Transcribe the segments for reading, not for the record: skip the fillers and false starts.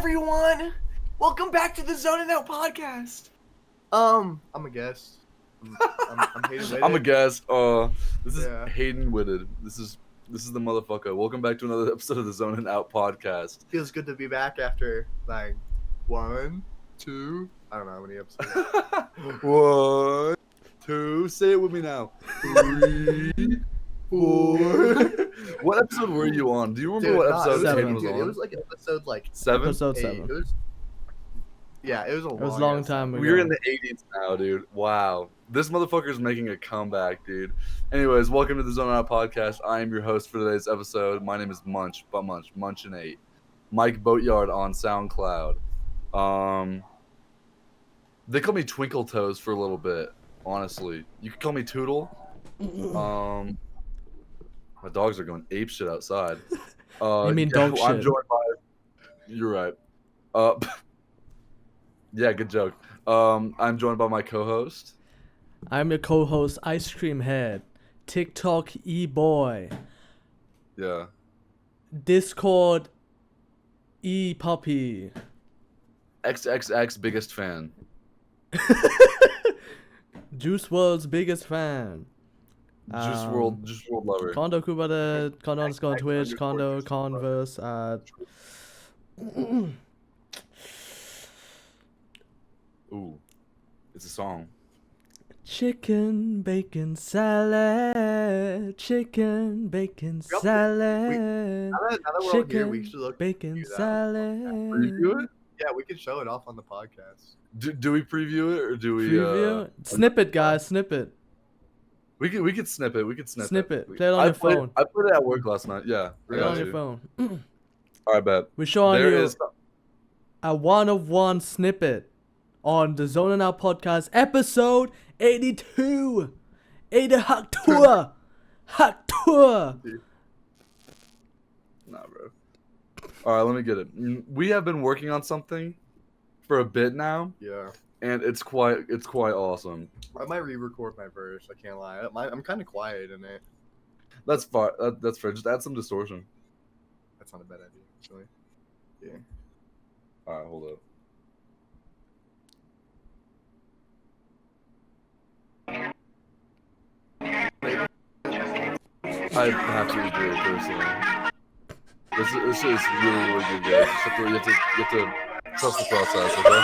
everyone! Welcome back to the Zonin podcast. I'm a guest. I'm Hayden Whitted. I'm a guest. This is Hayden Whitted. This is the motherfucker. Welcome back to another episode of the Zonin Out podcast. Feels good to be back after like 1, 2. I don't know how many episodes. 1, 2. Say it with me now. 3, 4. What episode were you on? Do you remember what episode Hayden was on? It was like episode like 7. Episode 8. 7. It was a long time ago. We're in the 80s now, dude. Wow. This motherfucker's making a comeback, dude. Anyways, welcome to the Zone Out podcast. I am your host for today's episode. My name is Munchin8. Mike Boatyard on SoundCloud. They call me Twinkle Toes for a little bit, honestly. You could call me Toodle. My dogs are going ape shit outside. You mean dog shit? I'm joined by... You're right. Yeah, good joke. I'm joined by my co-host. I'm your co-host, Ice Cream Head, TikTok E-Boy, Yeah. Discord E-Puppy, XXX biggest fan. Juice WRLD's biggest fan. Juice World lover. Kondo Kubada, Kondo underscore on Twitch, Kondo Converse at... Ooh, it's a song. Chicken bacon salad, chicken bacon salad, now that we're all here, we should look bacon do that. salad. Preview it? Yeah, we could show it off on the podcast. Do we preview it or do we? Preview? Snippet, guys, snippet. We could snip it. We could snip Snip it. it. Play it on your phone. I put it at work last night. Yeah. Play it on your phone. All right, bet. We're showing There you is. a one-of-one snippet on the Zonin Out podcast, episode 82. 80 hack tour. Hack tour. Nah, bro. All right, let me get it. We have been working on something for a bit now, Yeah. and it's quite awesome. I might re-record my verse. I can't lie. I'm kind of quiet in it. That's fine. That's fair. Just add some distortion. That's not a bad idea, actually. Yeah. All right, hold up. I have to agree personally. This is really good, guys. You have to trust the process, okay?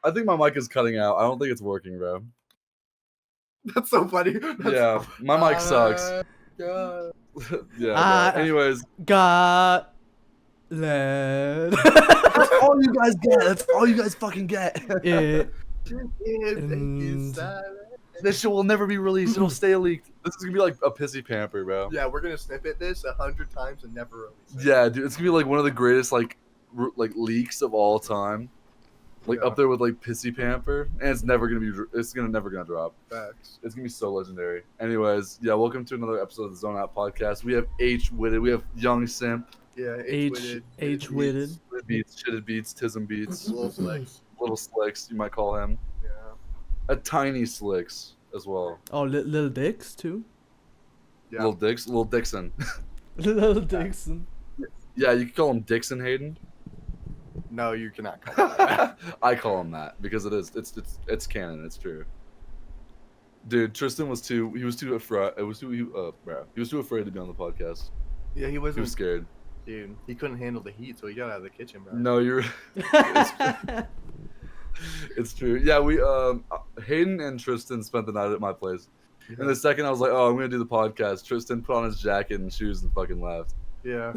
I think my mic is cutting out. I don't think it's working, bro. That's so funny. Yeah, my mic sucks. God. Yeah, bro. Anyways. Got led. That's all you guys get. That's all you guys fucking get. This shit will never be released. It'll stay leaked. This is gonna be like a pissy pamper, bro. Yeah, we're gonna snippet this 100 times and never release it. Yeah, dude, it's gonna be like one of the greatest like leaks of all time. Like up there with like pissy pamper, and it's never gonna drop. Facts. It's gonna be so legendary. Anyways, yeah, welcome to another episode of the Zone Out podcast. We have H Whitted, we have Young Simp, Yeah, H-Whitted. Shitted Beats, Tism Beats, Little Slicks. Little Slicks, you might call him. Yeah. A Tiny Slicks as well. Oh, little dicks too. Yeah. Little Dixon. Little Dixon. Yeah, you can call him Dixon Hayden. No, you cannot call it that. I call him that because it's canon. It's true. Dude, Tristan was too afraid. He was too afraid to be on the podcast. Yeah, he wasn't. He was scared. Dude, he couldn't handle the heat, so he got out of the kitchen, bro. No, you're. It's true. Yeah, we Hayden and Tristan spent the night at my place. Yeah. And the second I was like, "Oh, I'm gonna do the podcast," Tristan put on his jacket and shoes and fucking left. Yeah.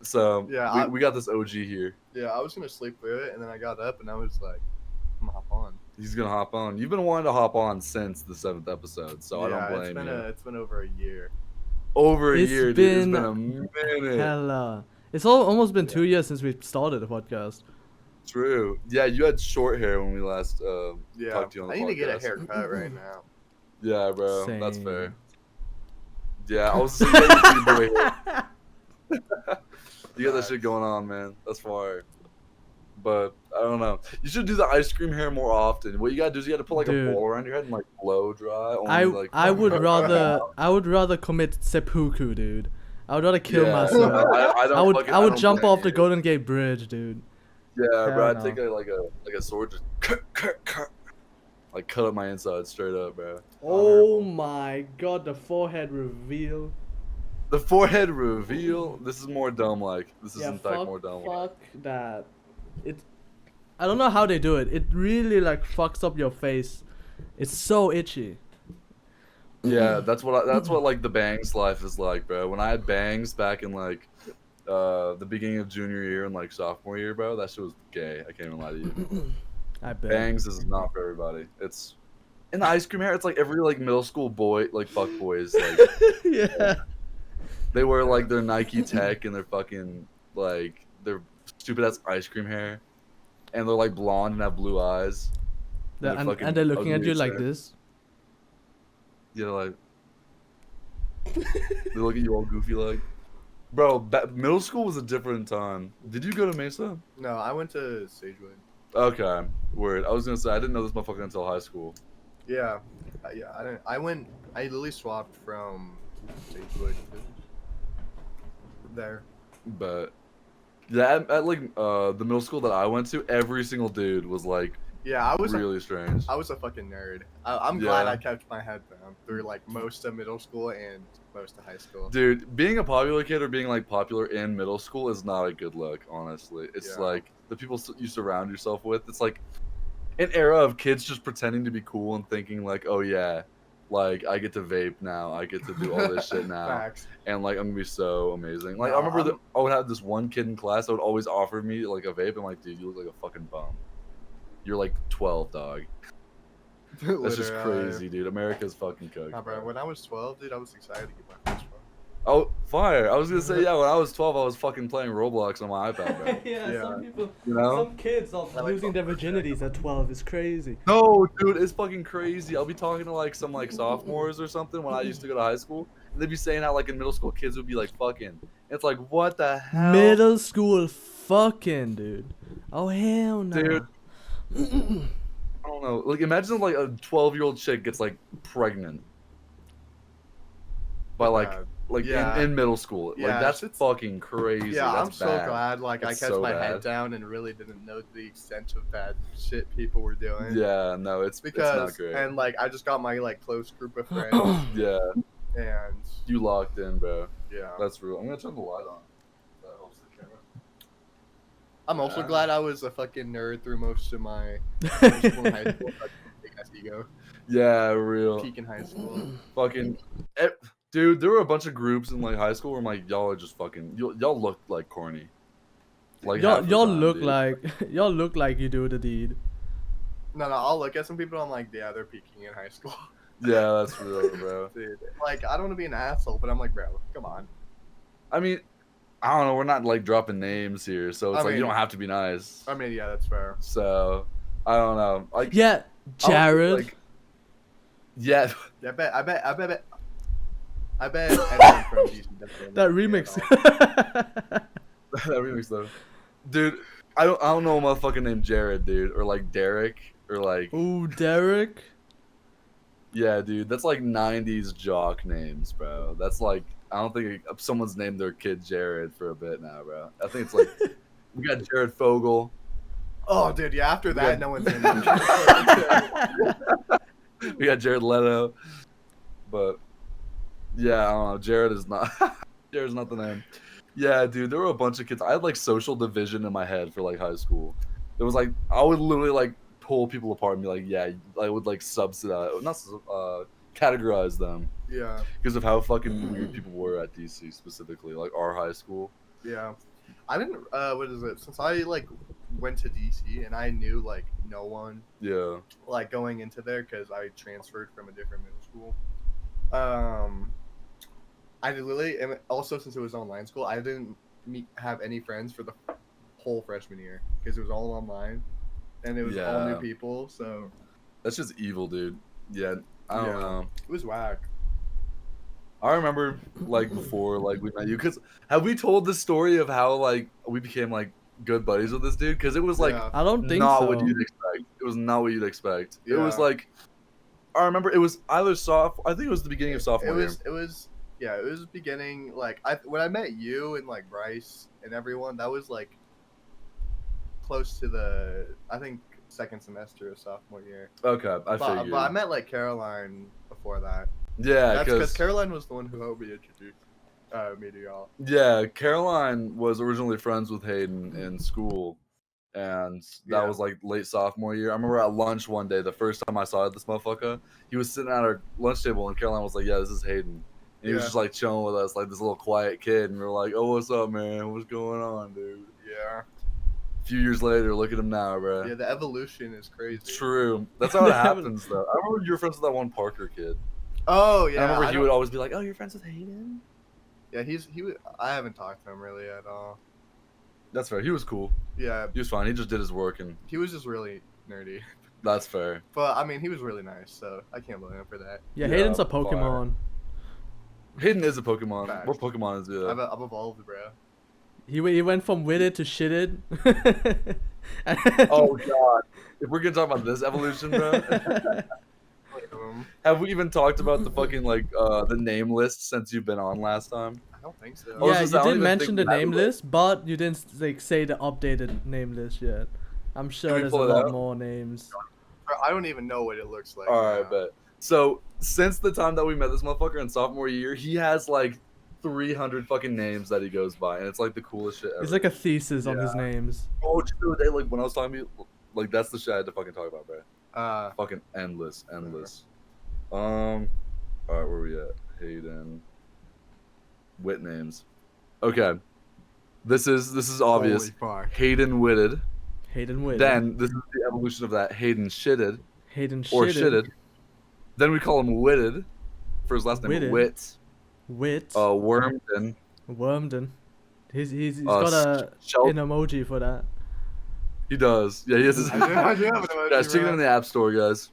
So Yeah, we got this OG here. Yeah, I was gonna sleep through it, and then I got up, and I was like, I'm gonna hop on. He's gonna hop on. You've been wanting to hop on since the 7th episode, so I don't blame you. It's been over a year. Over a It's year, dude. been It's been a minute. Hella. It's almost been 2 years since we started the podcast. True. Yeah, you had short hair when we last Yeah, talked to you on the I podcast. need to get a haircut right now. Yeah, bro. That's Same. fair. Yeah, I was saying you boy hair. You got that shit going on, man. That's fire. But I don't know. You should do the ice cream hair more often. What you gotta do is you gotta put like Dude. a bowl around your head and like blow dry. Only, like, I would rather commit seppuku, dude. I would rather kill Yeah. myself. I would I would jump blame off the you. Golden Gate Bridge, dude. Yeah, bro. I'd Hell take no. a sword, just like cut up my inside straight up, bro. Oh my god, the forehead reveal. The forehead reveal. This is more dumb. Like this is Yeah, in fact more dumb. fuck that. I don't know how they do it. It really like fucks up your face. It's so itchy. Yeah, that's what like the bangs life is like, bro. When I had bangs back in like the beginning of junior year and like sophomore year, bro, that shit was gay. I can't even lie to you. I bet. Bangs is not for everybody. It's in the ice cream hair. It's like every like middle school boy, like fuck boys, like Yeah. they wear like their Nike Tech and their fucking like their stupid ass ice cream hair, and they're like blonde and have blue eyes. And they're looking at ugly you as like shit. this. Yeah, like they look at you all goofy like. Bro, middle school was a different time. Did you go to Mesa? No, I went to Sagewood. Okay, word. I was gonna say I didn't know this motherfucker until high school. Yeah, yeah. I didn't. I literally swapped from Sagewood to there. But yeah, at like the middle school that I went to, every single dude was like Yeah, I was really strange. I was a fucking nerd. I'm glad Yeah. I kept my head down through like most of middle school and most of high school. Dude, being a popular kid or being like popular in middle school is not a good look, honestly. It's Yeah. like the people you surround yourself with. It's like an era of kids just pretending to be cool and thinking like, oh yeah, like I get to vape now, I get to do all this shit now, Facts. and like I'm gonna be so amazing. Like I No, remember that I would have this one kid in class that would always offer me like a vape. I'm like, dude, you look like a fucking bum. You're like 12, dog. That's just Literally. crazy, dude. America's fucking cooked. Nah, bro, when I was 12, dude, I was excited to get my first phone. Oh, fire! I was gonna say, yeah. When I was 12, I was fucking playing Roblox on my iPad, bro. Yeah. some people, You know? some kids are like losing their virginities at 12. It's crazy. No, dude, it's fucking crazy. I'll be talking to like some like sophomores or something when I used to go to high school, and they'd be saying how like in middle school kids would be like fucking. It's like what the hell? Middle school fucking, dude. Oh hell no. Dude. I don't know. Like imagine like a 12-year-old chick gets like pregnant by like Yeah. in middle school. Like Yeah, that's it's- fucking crazy. Yeah, I'm That's so bad. glad like I It's kept so my bad. head down and really didn't know the extent of bad shit people were doing. Yeah, no, it's not Because great. and like I just got my like close group of friends Yeah, and you locked in, bro. yeah. That's real. I'm gonna turn the light on. That helps the camera. I'm also Yeah. glad I was a fucking nerd through most of my middle school and high school. Like, big ass ego. Yeah, real. Peak in high school. Fucking, dude. There were a bunch of groups in like high school where I'm like, y'all are just fucking. Y'all look like corny. Like half the y'all time, look dude. like y'all look like you do the deed. No, I'll look at some people. I'm like, yeah, they're peaking in high school. Yeah, that's real, bro. Dude, like I don't want to be an asshole, but I'm like, bro, come on. I mean, I don't know. We're not like dropping names here, so it's I like you mean- don't have to be nice. I mean, yeah, that's fair. So I don't know. Like Yeah, I don't- Jared. like, yeah. Yeah, I bet anyone from DC doesn't that know me at remix. all. That remix though, dude. I don't know a motherfucker named Jared, dude, or like Derek, or like Ooh, Derek. yeah, dude. That's like '90s jock names, bro. That's like I don't think someone's named their kid Jared for a bit now, bro. I think it's like we got Jared Fogle. Oh, dude, yeah. After that, Yeah. no one's in it. We got Jared Leto, but yeah, I don't know. Jared is not. Jared's not the name. Yeah, dude, there were a bunch of kids. I had like social division in my head for like high school. It was like I would literally like pull people apart and be like, yeah, I would like subsidize, not categorize them Yeah, because of how fucking weird people were at DC specifically, like our high school. yeah. I didn't. What is it? Since I like went to DC and I knew like no one Yeah, like going into there because I transferred from a different middle school. I literally, and also since it was online school, I didn't have any friends for the whole freshman year because it was all online, and it was all new Yeah. people. So that's just evil, dude. Yeah, I don't Yeah. know. it was whack. I remember like before like we met you, because have we told the story of how like we became like good buddies with this dude because it was like Yeah. I don't think not so. what you'd expect. It was not what you'd expect. It was Yeah. like I remember it was either I think it was the beginning of sophomore year. It was beginning like when I met you and like Bryce and everyone, that was like close to the I think second semester of sophomore year. Okay, I figured. But I met like Caroline before that. Yeah, That's because because Caroline was the one who helped me introduce me to y'all. yeah, Caroline was originally friends with Hayden in school, and that Yeah. was like late sophomore year. I remember at lunch one day, the first time I saw this motherfucker, he was sitting at our lunch table, and Caroline was like, "Yeah, this is Hayden." And he was Yeah. just like chilling with us, like this little quiet kid, and we were like, "Oh, what's up, man? What's going on, dude?" Yeah. A few years later, look at him now, bro. Yeah, the evolution is crazy. True. That's how it happens, though. I remember you were friends with that one Parker kid. Oh And yeah. I remember he don't- would always be like, "Oh, you're friends with Hayden?" Yeah, I haven't talked to him really at all. That's fair. He was cool. Yeah, He was fine. He just did his work, and he was just really nerdy. that's fair. But I mean, he was really nice, so I can't blame him for that. Yeah, Yeah, Hayden's a fire. Pokemon. Hayden is a Pokemon. Facts. What Pokemon is it? I've evolved, bro. He went from Whitted to Shitted. Oh god! If we're gonna talk about this evolution, bro, have we even talked about the fucking like the name list since you've been on last time? I don't think so. Oh, Yeah, just- you I don't did even mention the think that name was- list, but you didn't like say the updated name list yet. I'm sure we there's a pull it lot out? more names. Bro, I don't even know what it looks like. All right, now. bet. So since the time that we met this motherfucker in sophomore year, he has like 300 fucking names that he goes by, and it's like the coolest shit ever. It's like a thesis on his Yeah. names. Oh, just the other day, like when I was talking to you, like that's the shit I had to fucking talk about, bro. Fucking endless. All right, where we at? Hayden. Wit names. Okay, this is obvious. Holy fuck. Hayden Whitted. Hayden Whitted. Then this is the evolution of that. Hayden Shitted Hayden or Shitted. Shitted. Then we call him Whitted for his last name. Whitted. Wit. Wit. Wormden. Wormden. He's Uh, got an Sheldon. emoji for that. He does. Yeah, he has his. I do have an emoji, Guys, check it bro. in the app store, guys.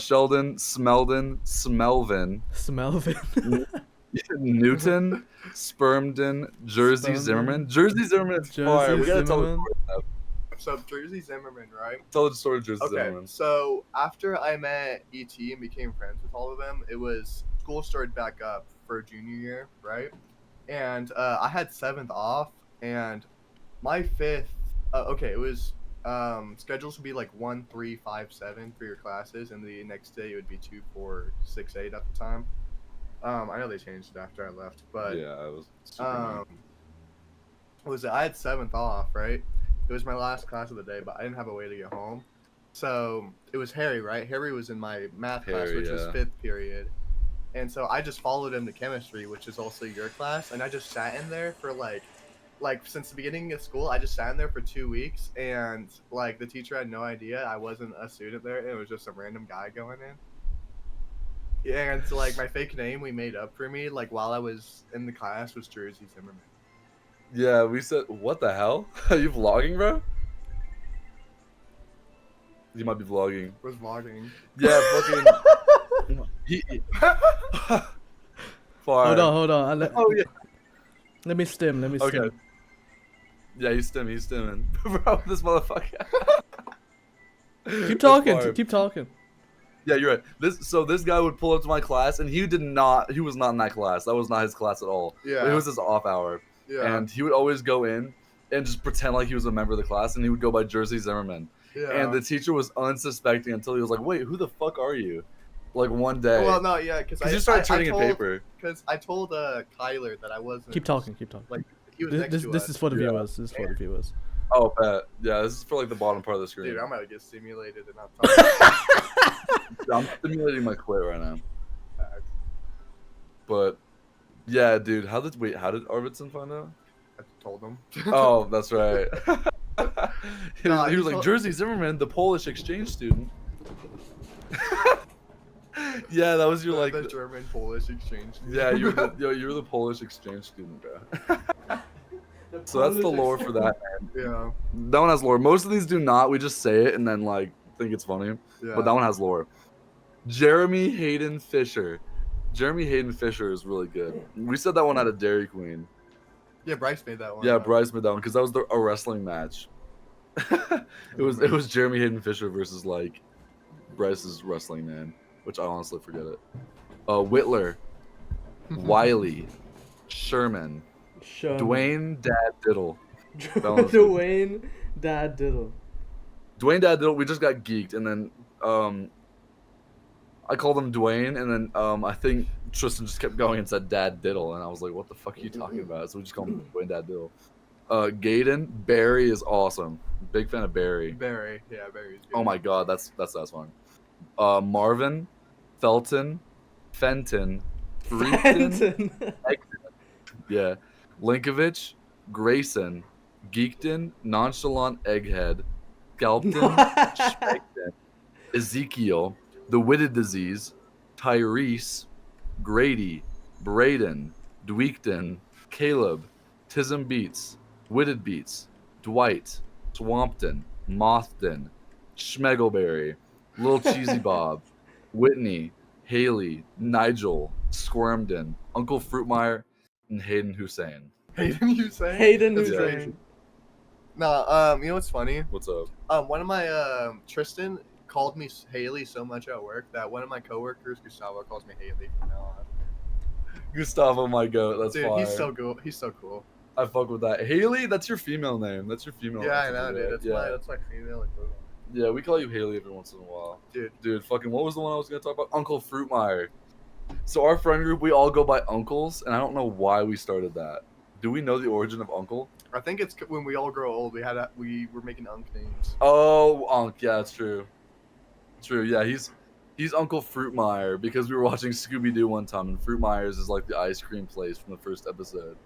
Sheldon, Smeldon, Smelvin, Smellvin. Newton, Spermden, Jersey Spermden. Zimmerman. Jersey Zimmerman is Jersey fire. We gotta tell the Zimmerman. story. So Jersey Zimmerman, right? Tell the story of Jersey Okay, Zimmerman. so after I met ET and became friends with all of them, it was school started back up for junior year, right? And I had 7th off, and my 5th, it was schedules would be like 1, 3, 5, 7 for your classes, and the next day it would be 2, 4, 6, 8 at the time. I know they changed it after I left, but Yeah, I was. Super young. what was it? I had 7th off, right? It was my last class of the day, but I didn't have a way to get home. So it was Harry, right? Harry was in my math class, Harry, which was yeah. 5th period. And so I just followed him to chemistry, which is also your class. And I just sat in there for like since the beginning of school, I just sat in there for 2 weeks. And like the teacher had no idea I wasn't a student there. It was just some random guy going in. And so, like my fake name we made up for me, like while I was in the class, was Jersey Zimmerman. Yeah, we said, what the hell? Are you vlogging, bro? You might be vlogging. Was vlogging. Yeah, fucking. Fire. Hold on. Oh yeah. Let me stim. Okay. Yeah, he's stimming. Bro, this motherfucker. Keep That's talking. fire. Keep talking. Yeah, you're right. This guy would pull up to my class, and he was not in that class. That was not his class at all. Yeah. It was his off hour. Yeah. And he would always go in and just pretend like he was a member of the class, and he would go by Jersey Zimmerman. Yeah. And the teacher was unsuspecting until he was like, "Wait, who the fuck are you?" Like one day. Well, no, yeah, because you started turning in paper. Because I told Kyler that I wasn't. Keep talking. Like he was This, next this, to this us. is for the Yeah. viewers. This is for the viewers. Oh, bet. Yeah, this is for like the bottom part of the screen. Dude, I'm gonna get stimulated and I'm talking. I'm stimulating my clit right now. But yeah, dude, how did Arvidsson find out? I told him. Oh, that's right. he Nah, was he like told- Jersey Zimmerman, the Polish exchange student. Yeah, that was your like. the German Polish exchange. Yeah, you were the Polish exchange student, bro. So that's the lore for that. Yeah. That one has lore. Most of these do not. We just say it and then like think it's funny. Yeah. But that one has lore. Jeremy Hayden Fisher. Jeremy Hayden Fisher is really good. We said that one out of Dairy Queen. Yeah, Bryce made that one. Yeah, Bryce made that one because that was a wrestling match. it was Jeremy Hayden Fisher versus like Bryce's wrestling name, which I honestly forget it. Whitler, Wiley, Sherman, Dwayne Dad Diddle. Dwayne Dad Diddle. Dwayne Dad Diddle. We just got geeked, and then I called him Dwayne, and then I think Tristan just kept going and said Dad Diddle, and I was like, "What the fuck are you talking about?" So we just called him Dwayne Dad Diddle. Gaden Barry is awesome. Big fan of Barry. Barry, yeah, Barry's good. Oh my god, that's one. Marvin, Felton, Fenton, Freakton, yeah, Linkovich, Grayson, Geekton, Nonchalant Egghead, Scalpton, Schmegton, Ezekiel, The Whitted Disease, Tyrese, Grady, Braden, Dweekton, Caleb, Tism Beats, Whitted Beats, Dwight, Swampton, Mothton, Schmegelberry, Lil Cheesy Bob, Whitney, Haley, Nigel, Squirmden, Uncle Fruitmeyer, and Hayden Hussein. Hayden Hussein? Hayden That's Hussein. crazy. Nah, you know what's funny? What's up? One of my, Tristan called me Haley so much at work that one of my coworkers, Gustavo, calls me Haley from now on. Gustavo, my goat. That's Dude, fire. he's so cool. He's so cool. I fuck with that. Haley, that's your female name. That's your female Yeah, I name. know, dude. That's my female equivalent. Yeah, we call you Haley every once in a while. Dude, fucking, what was the one I was gonna talk about? Uncle Fruitmeyer. So our friend group, we all go by uncles, and I don't know why we started that. Do we know the origin of uncle? I think it's when we all grow old. We were making unk names. Oh, Unc. Yeah, that's true. True. Yeah, he's Uncle Fruitmeyer because we were watching Scooby Doo one time, and Fruitmeyer's is like the ice cream place from the first episode.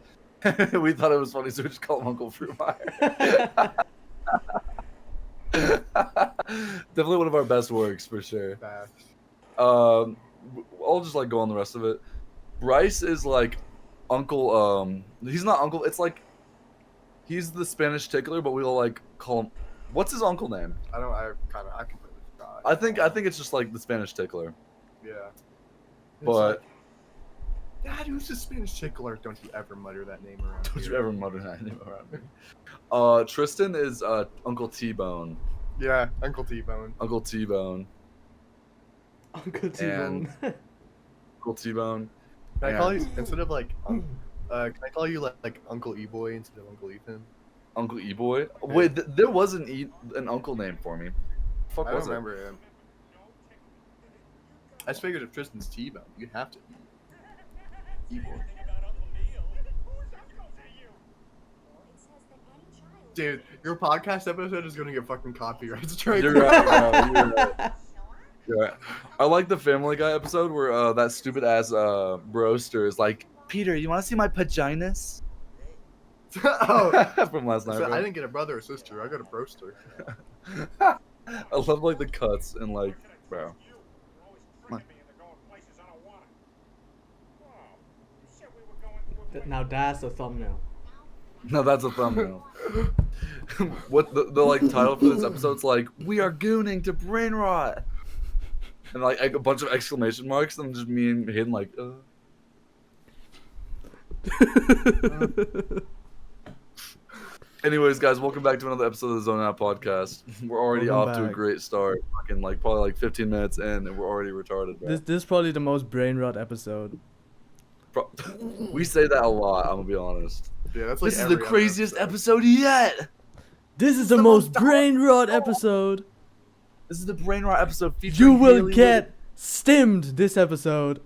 We thought it was funny, so we just called him Uncle Fruitmeyer. Definitely one of our best works for sure. Facts. I'll just like go on the rest of it. Bryce is like Uncle. He's not Uncle. It's like he's the Spanish tickler, but we'll like call him. What's his uncle name? I completely forgot. I think it's just like the Spanish tickler. Yeah. But Dad, who's the Spanish tickler? Don't you ever mutter that name around. don't here. you ever mutter that name around me? Tristan is Uncle T-Bone. Yeah, Uncle T-Bone. Uncle T-Bone. Uncle T-Bone. Uncle T-Bone. Can I call you instead of like? Can I call you like Uncle E-Boy instead of Uncle Ethan? Uncle E-Boy. Wait, there was an uncle name for me. Fuck I don't was it? remember him. I just figured if Tristan's T-Bone, you have to. E-Boy. Dude, your podcast episode is gonna get fucking copyright strike. You're right, bro. You're right. You're right. I like the Family Guy episode where that stupid ass broster is like, Peter, you want to see my paginas? Oh, From last night. so Bro. I didn't get a brother or sister. I got a broster. I love like the cuts and like, bro. Now that's a thumbnail. No, that's a thumbnail. What the like title for this episode's like, we are gooning to BRAINROT, and like a bunch of exclamation marks, and just me and Hayden like, Anyways, guys, welcome back to another episode of the Zonin podcast. We're already Welcome off to a back. great start. Fucking like probably like 15 minutes in, and we're already retarded. Bro. This is probably the most brain-rot episode. We say that a lot. I'm gonna be honest. Yeah, that's like This is the every other craziest episode yet. This is the most brain-rot episode. This is the BRAINROT episode featuring. You will Haley get stimmed this episode.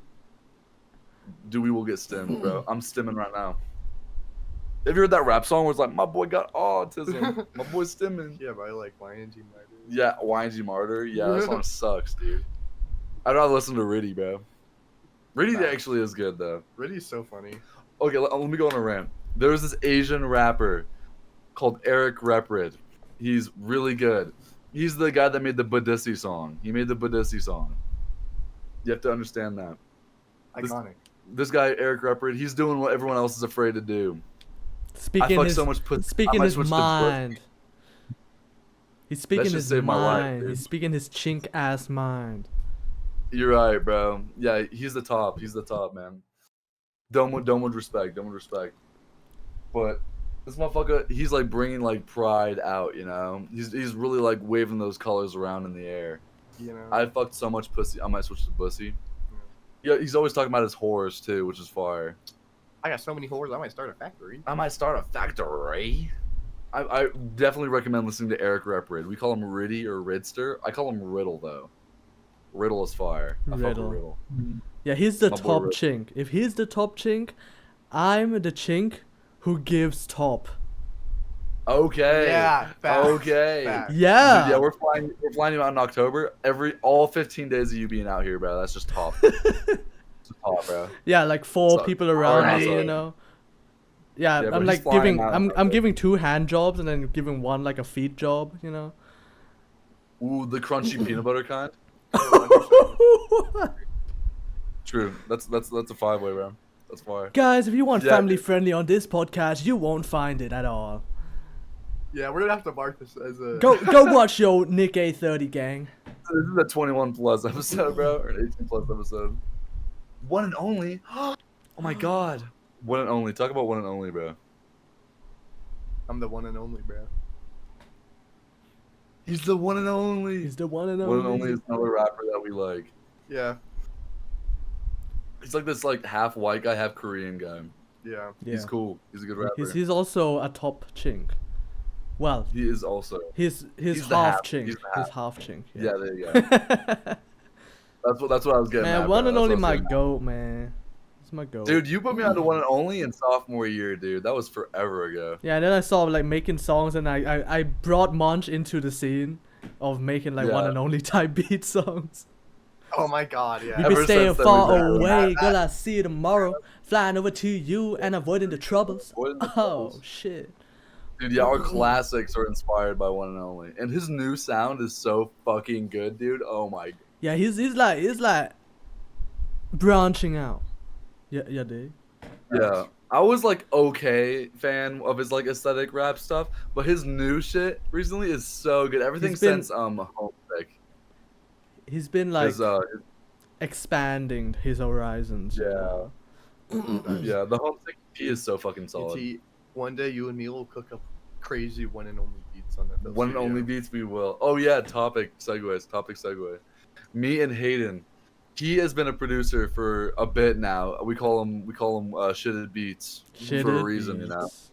We will get stemmed, bro. I'm stimming right now. Have you heard that rap song where it's like, my boy got autism, my boy's stimming? Yeah, by like YNG Martyr. Yeah, YNG Martyr. Yeah, that song sucks, dude. I'd rather listen to Riddy, bro. Riddy actually is good, though. Riddy's so funny. Okay, let me go on a rant. There was this Asian rapper called Eric Reprid. He's really good. He's the guy that made the Badissi song. He made the Badissi song. You have to understand that. Iconic. This guy, Eric Reprid, he's doing what everyone else is afraid to do. Speaking fuck his, so much pussy. I speaking might his switch to mind. He's speaking just his saved my life, mind. dude. He's speaking his chink ass mind. You're right, bro. Yeah, he's the top. He's the top, man. Dome with respect. Dome with respect. But this motherfucker, he's like bringing like pride out, you know. He's really like waving those colors around in the air. You know. I fucked so much pussy. I might switch to pussy. Yeah, he's always talking about his whores too, which is fire. I got so many whores. I might start a factory. I might start a factory. I definitely recommend listening to Eric Reprid. We call him Riddy or Ridster. I call him Riddle though. Riddle is fire. I fuck with Riddle. Riddle. Yeah, he's the My boy top Riddle. chink. If he's the top chink, I'm the chink who gives top. Okay. Yeah. Facts, Okay. facts. Yeah. Dude, yeah, we're flying you out in October. All 15 days of you being out here, bro. That's just top. It's top, bro. Yeah, like four So- people around me, Alright. you know. Yeah, Yeah, but I'm he's like flying giving out I'm in giving 2 hand jobs and then giving one like a feet job, you know. Ooh, the crunchy peanut butter kind. True. That's a 5-way, bro. That's fire. Guys, if you want Yeah. family friendly on this podcast, you won't find it at all. Yeah, we're gonna have to mark this as a. Go watch your Nick A30 gang. This is a 21 plus episode, bro, or an 18 plus episode. One and only. Oh my god. One and only. Talk about one and only, bro. I'm the one and only, bro. He's the one and only. He's the one and One and only. only is another rapper that we like. Yeah. He's like this like half white guy, half Korean guy. Yeah. Yeah. He's cool. He's a good rapper. He's also a top chink. Well, He is also. he's He's the half half. chink. He's the He's half. half chink. Yeah, there you go. That's what I was getting Man, at, one bro. and That's only what I my was getting at. goat, man. It's my goat. Dude, you put me on to one and only in sophomore year, dude. That was forever ago. Yeah, and then I saw like making songs, and I brought Munch into the scene of making like one Yeah. and only type beat songs. Oh my god, yeah. You Ever be staying since then, far we've been- away, girl. I see you tomorrow. Flying over to you and avoiding the troubles. Avoiding the Oh troubles. shit. Dude, yeah, our classics are inspired by one and only. And his new sound is so fucking good, dude. Oh my. Yeah, he's like branching out. Yeah, dude. Yeah. I was like okay fan of his like aesthetic rap stuff, but his new shit recently is so good. Everything He's been- since Homesick. He's been like His, expanding his horizons. you Yeah. know? yeah, the Homesick EP is so fucking solid. ET, one day you and me will cook up crazy one and only beats on that. One and only beats we will. Oh yeah, topic segue. Me and Hayden. He has been a producer for a bit now. We call him Shitted Beats for a Shitted reason, you know. beats.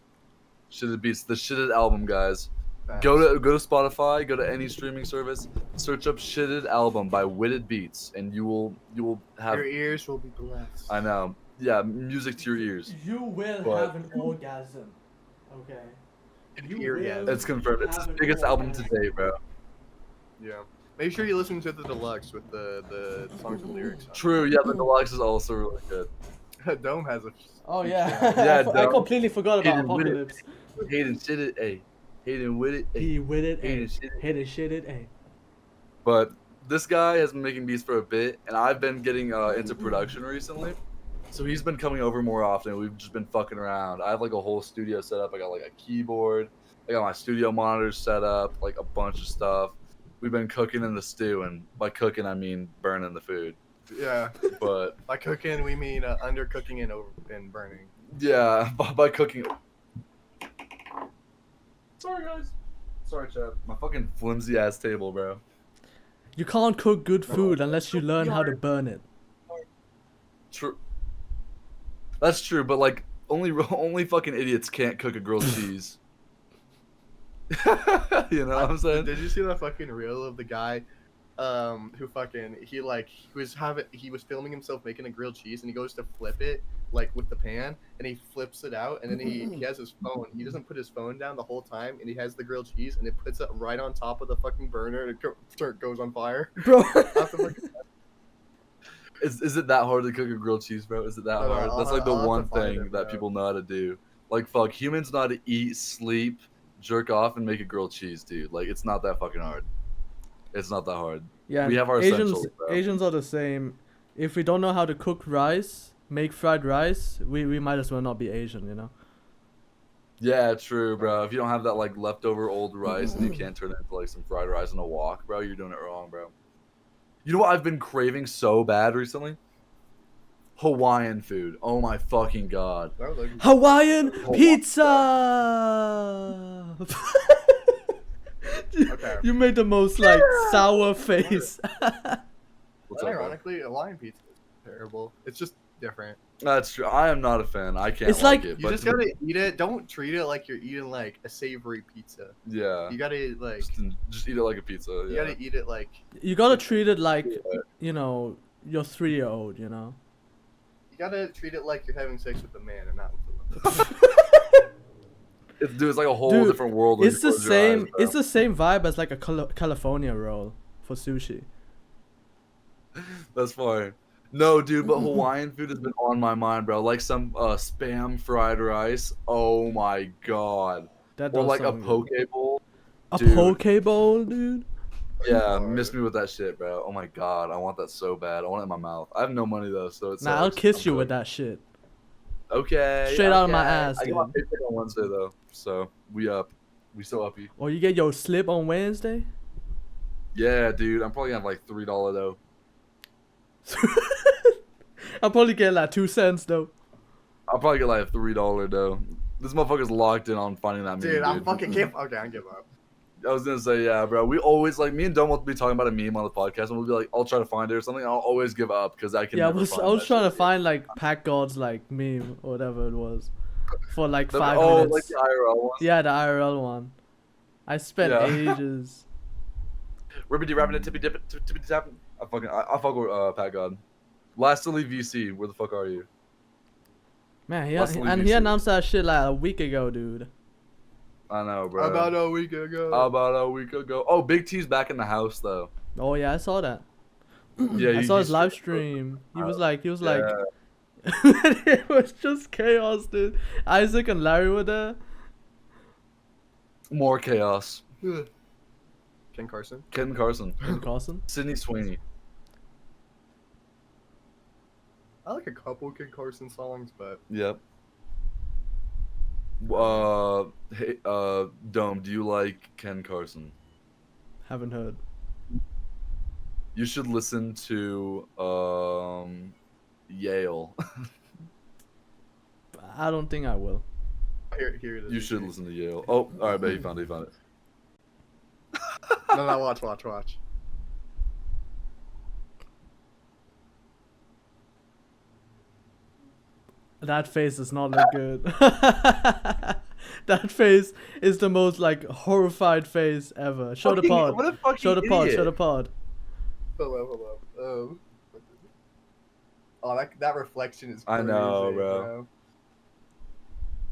Shitted Beats, the Shitted album, guys. Facts. Go to Spotify, go to any streaming service, search up Shitted album by Whitted Beats, and you will have. Your ears will be blessed. I know. Yeah, music to your ears. You will But- have an orgasm. Okay. You Eargasm. will It's confirmed. It's have his an biggest album to orgasm. date, bro. Yeah. Make sure you listen to the deluxe with the songs and lyrics. on it. True. Yeah, the deluxe is also really good. Dome has a. Oh yeah. Yeah, I no. completely forgot about Hayden Whitted. Apocalypse. Hayden Shitted, hey. Hayden Whitted, hey. He with it, Hayden and Shitted. hit it, shit it, and But this guy has been making beats for a bit, and I've been getting into production recently. So he's been coming over more often. We've just been fucking around. I have like a whole studio set up. I got like a keyboard. I got my studio monitors set up, like a bunch of stuff. We've been cooking in the stew, and by cooking I mean burning the food. Yeah. But By cooking, we mean undercooking and burning. yeah, by cooking. Sorry guys. Sorry, Chad. My fucking flimsy ass table, bro. you can't cook good food unless you learn how to burn it. True. That's true, but like only fucking idiots can't cook a grilled cheese. You know what I'm saying? Did you see that fucking reel of the guy who fucking he was filming himself making a grilled cheese and he goes to flip it like with the pan and he flips it out and then he has his phone. He doesn't put his phone down the whole time and he has the grilled cheese and it puts it right on top of the fucking burner and it goes on fire. Bro. Off the fucking- Is it that hard to cook a grilled cheese, bro? Is it that No, hard? I'll- That's like the I'll have to one find thing it, that bro. people know how to do. Like fuck, humans know how to eat, sleep, jerk off, and make a grilled cheese, dude. Like it's not that fucking hard. It's not that hard. Yeah, We have our Asians. essentials, bro. Asians are the same. If we don't know how to cook rice, make fried rice, we might as well not be Asian, you know. Yeah, true, bro. If you don't have that like leftover old rice and you can't turn it into like some fried rice in a wok, bro, you're doing it wrong, bro. You know what I've been craving so bad recently? Hawaiian food. Oh my fucking god. That was like, Hawaiian pizza. Okay. You made the most like sour face. What's up, bro? ironically, Hawaiian pizza is terrible. It's just different. That's true. I am not a fan. I can't It's like like- it. You But just gotta eat it. Don't treat it like you're eating like a savory pizza. yeah. You gotta like Just eat it like a pizza. you Yeah. gotta eat it like You gotta treat it like, you know, your 3-year-old, you know. you gotta treat it like you're having sex with a man and not with a woman. It's like a whole Dude, different world. when It's you the close your eyes, same. bro. It's the same vibe as like a California roll for sushi. That's fine. No, dude, but Hawaiian food has been on my mind, bro. Like some spam fried rice. Oh my god. That Or does like a sound poke good. bowl. A dude. poke bowl, dude. Yeah, Hard. miss me with that shit, bro. Oh my god, I want that so bad. I want it in my mouth. I have no money though, so it's. Nah, I'll kiss you with that shit. Okay. Straight out of my okay. ass, I got my dude. paycheck on Wednesday though, so we up. We so uppy. Or you get your slip on Wednesday. Yeah, dude. I'm probably gonna have like $3 though. I'll probably get like 2 cents though. I'll probably get like a $3 though. This motherfucker's locked in on finding that meme. Dude, I'm fucking give. Okay, I give up. I was gonna say, yeah, bro. We always like me and Dom will be talking about a meme on the podcast, and we'll be like, I'll try to find it or something. I'll always give up because I can. Yeah, I never was find that trying to shit. find like Pack God's like meme or whatever it was, for like The- 5 oh, minutes. like the IRL one. Yeah, the IRL one. I spent Yeah. ages. Ribbity rapping and tippy dipping, tippy tapping. I fuck with Pat God. Lastly, VC, where the fuck are you? Man, Let's leave and you he to- announced that shit like a week ago, dude. I know, bro. About a week ago. About a week ago. Oh, Big T's back in the house though. Oh yeah, I saw that. Yeah, I saw his live stream. He was like, Yeah. it was just chaos, dude. Isaac and Larry were there. More chaos. Ken Carson. Ken Carson, And Carson. Sydney Sweeney. I like a couple Ken Carson songs, but Yep. Hey, Dome, do you like Ken Carson? Haven't heard. You should listen to Yale. I don't think I will. here it is. You should listen to Yale. Oh, all right, bet he found it. He found it. No, watch. That face does not look good. That face is the most like horrified face ever. Show the pod. What a fucking Show the pod. idiot. Show the pod. Hold up. Oh, that reflection is. I Crazy, know, bro.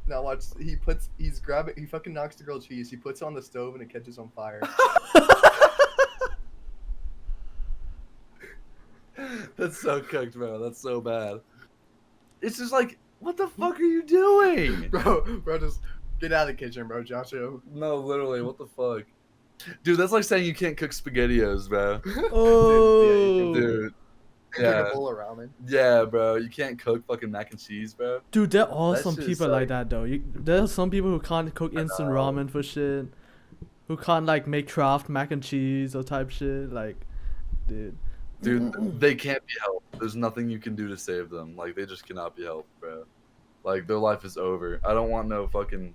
Now watch. He fucking knocks the grilled cheese. He puts it on the stove and it catches on fire. That's so cooked, bro. That's so bad. It's just like, what the fuck are you doing? bro, just get out of the kitchen, bro, Joshua. No, literally, what the fuck? Dude, that's like saying you can't cook SpaghettiOs, bro. Oh, Dude. Cook Yeah. a bowl of ramen. Yeah, bro. You can't cook fucking mac and cheese, bro. dude, there are That some shit's people like like- that though. There are some people who can't cook instant know. ramen for shit, who can't like make craft mac and cheese or type shit. Like, dude. Dude, they can't be helped. There's nothing you can do to save them. Like, they just cannot be helped, bro. Like, their life is over. I don't want no fucking...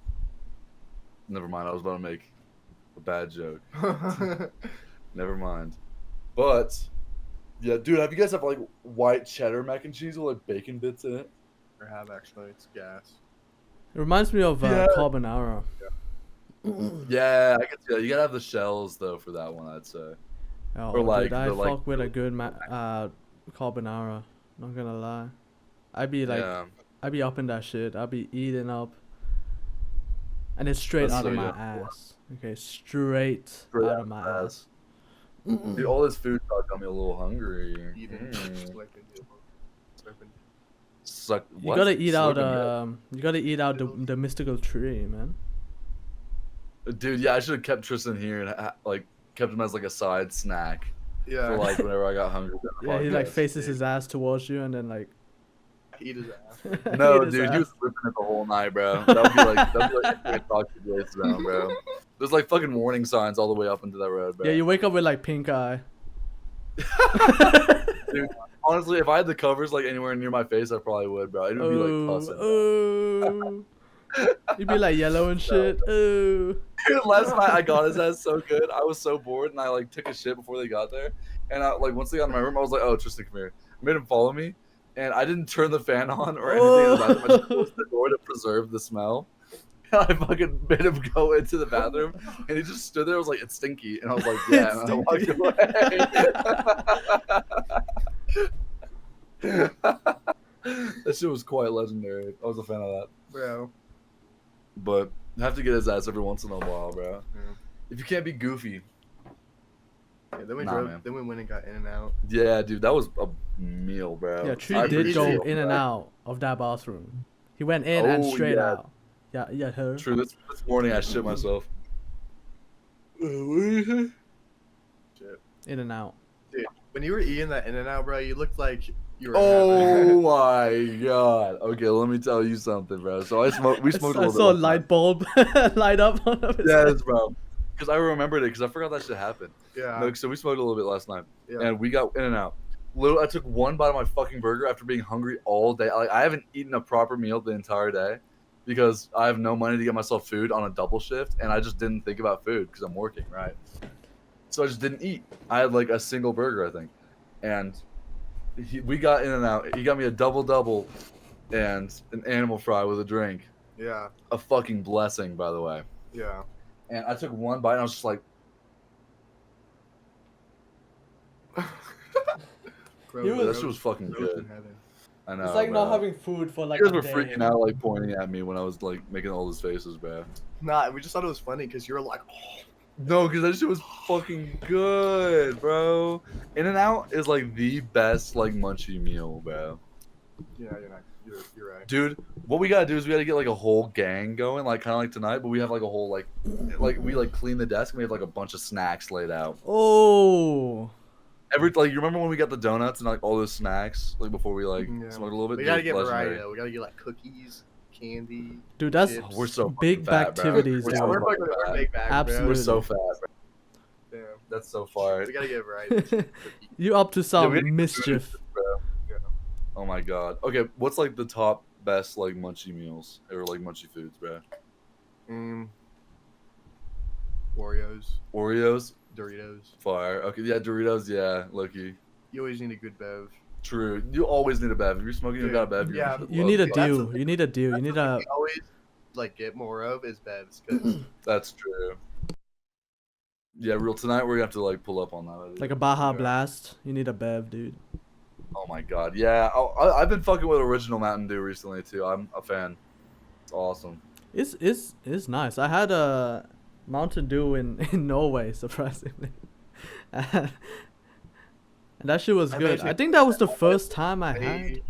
Never mind, I was about to make a bad joke. Never mind. But, yeah, dude, have you guys have, like, white cheddar mac and cheese with, like, bacon bits in it? Or have actually, it's gas. It reminds me of Yeah. carbonara. Yeah, I can see that. You gotta have the shells, though, for that one, I'd say. Oh, Or, like, dude, I the, like, fuck with a good carbonara. Not gonna lie. I be like, yeah. I be up in that shit. I be eating up. And it's straight That's out of so my good. ass. Okay, straight Straight out of my ass. Dude, all this food talk got me a little hungry. Even Mm. like surfing. Suck. You what? gotta eat out. Slurping You gotta eat out the mystical tree, man. it. Dude, yeah, I should have kept Tristan here and like kept him as like a side snack Yeah. for like whenever I got hungry. during the Yeah, he like podcast. faces his ass towards you and then like. Eat his ass. No, eat his dude, he was ass. ripping it the whole night, bro. That'd be like toxic waste zone, bro. There's like fucking warning signs all the way up into that road, bro. Yeah, you wake up with like pink eye. Dude, Honestly, if I had the covers like anywhere near my face, I probably would, bro. It would be like pussing. Oh. You'd be like yellow and shit. Oh. Dude, last night I got his ass so good. I was so bored, and I like took a shit before they got there. And I like once they got in my room, I was like, "Oh, Tristan, come here." I made him follow me, and I didn't turn the fan on or anything in the bathroom. I just closed the door to preserve the smell. And I fucking made him go into the bathroom, and he just stood there. I was like, "It's stinky," and I was like, "Yeah," and I walked away. That shit was quite legendary. I was a fan of that, Bro. but I have to get his ass every once in a while, bro. Yeah. If you can't be goofy, Yeah, then we Nah, drove. man. Then we went and got in and out. yeah, dude, that was a meal, bro. Yeah, Tree I did go appreciate in and that. out of that bathroom. He went in and Oh, straight yeah. out. Yeah, yeah, her. True. This morning I shit myself. Shit. In and out. When you were eating that in and out, bro, you looked like you were. Oh my god. Okay, let me tell you something, bro. So we smoked a I little bit. saw a last light night. bulb light up on his Yes, bro. Because I remembered it because I forgot that shit happened. Yeah. No, so we smoked a little bit last night, Yeah. and we got in and out. Literally, I took one bite of my fucking burger after being hungry all day. Like I haven't eaten a proper meal the entire day because I have no money to get myself food on a double shift, and I just didn't think about food because I'm working, right? So I just didn't eat. I had like a single burger, I think, and we got in and out. He got me a double and an animal fry with a drink. Yeah. A fucking blessing, by the way. Yeah. And I took one bite and I was just like, Bro, He was- that shit was fucking bro was in good. heaven. I know. It's like bro. not having food for like You guys a were day. freaking out, like pointing at me when I was like making all those faces, bro. Nah, we just thought it was funny because you were like, oh. No, because that shit was fucking good, bro. In and Out is like the best like munchie meal, bro. Yeah, you're right. Dude, what we gotta do is we gotta get like a whole gang going, like kind of like tonight, but we have like a whole like we like clean the desk and we have like a bunch of snacks laid out. Oh. Like you remember when we got the donuts and like all those snacks like before we like Yeah. smoked a little bit. We gotta Dude, get legendary. variety though. We gotta get like cookies, candy. Dude, that's chips. Oh, we're so big fucking fat, bro. activities, We're dude. so We're fucking fucking fat. big bag, Absolutely. We're so fat, bro. Bro. Damn. That's so far. We gotta get variety. Cookies. You up to Yeah, some we gotta get mischief. food, bro. Yeah. Oh my god. Okay, what's like the top best like munchie meals or like munchie foods, bro? Oreos, Oreos, Doritos. fire. Okay, yeah, Doritos, yeah, Loki. You always need a good bev. True. You always need a bev. If you're smoking, you Dude, got a bev. yeah. You need a That's the deal. thing. You need a deal. You need a. We always like get more of is bevs because That's true. Yeah, real. Tonight we're gonna have to like pull up on that. Like a Baja Yeah. Blast. You need a bev, dude. Oh my god. Yeah, I've been fucking with original Mountain Dew recently too. I'm a fan. It's awesome. It's nice. I had a Mountain Dew in Norway, surprisingly. And that shit was I good. bet I you- think that was the first time I had.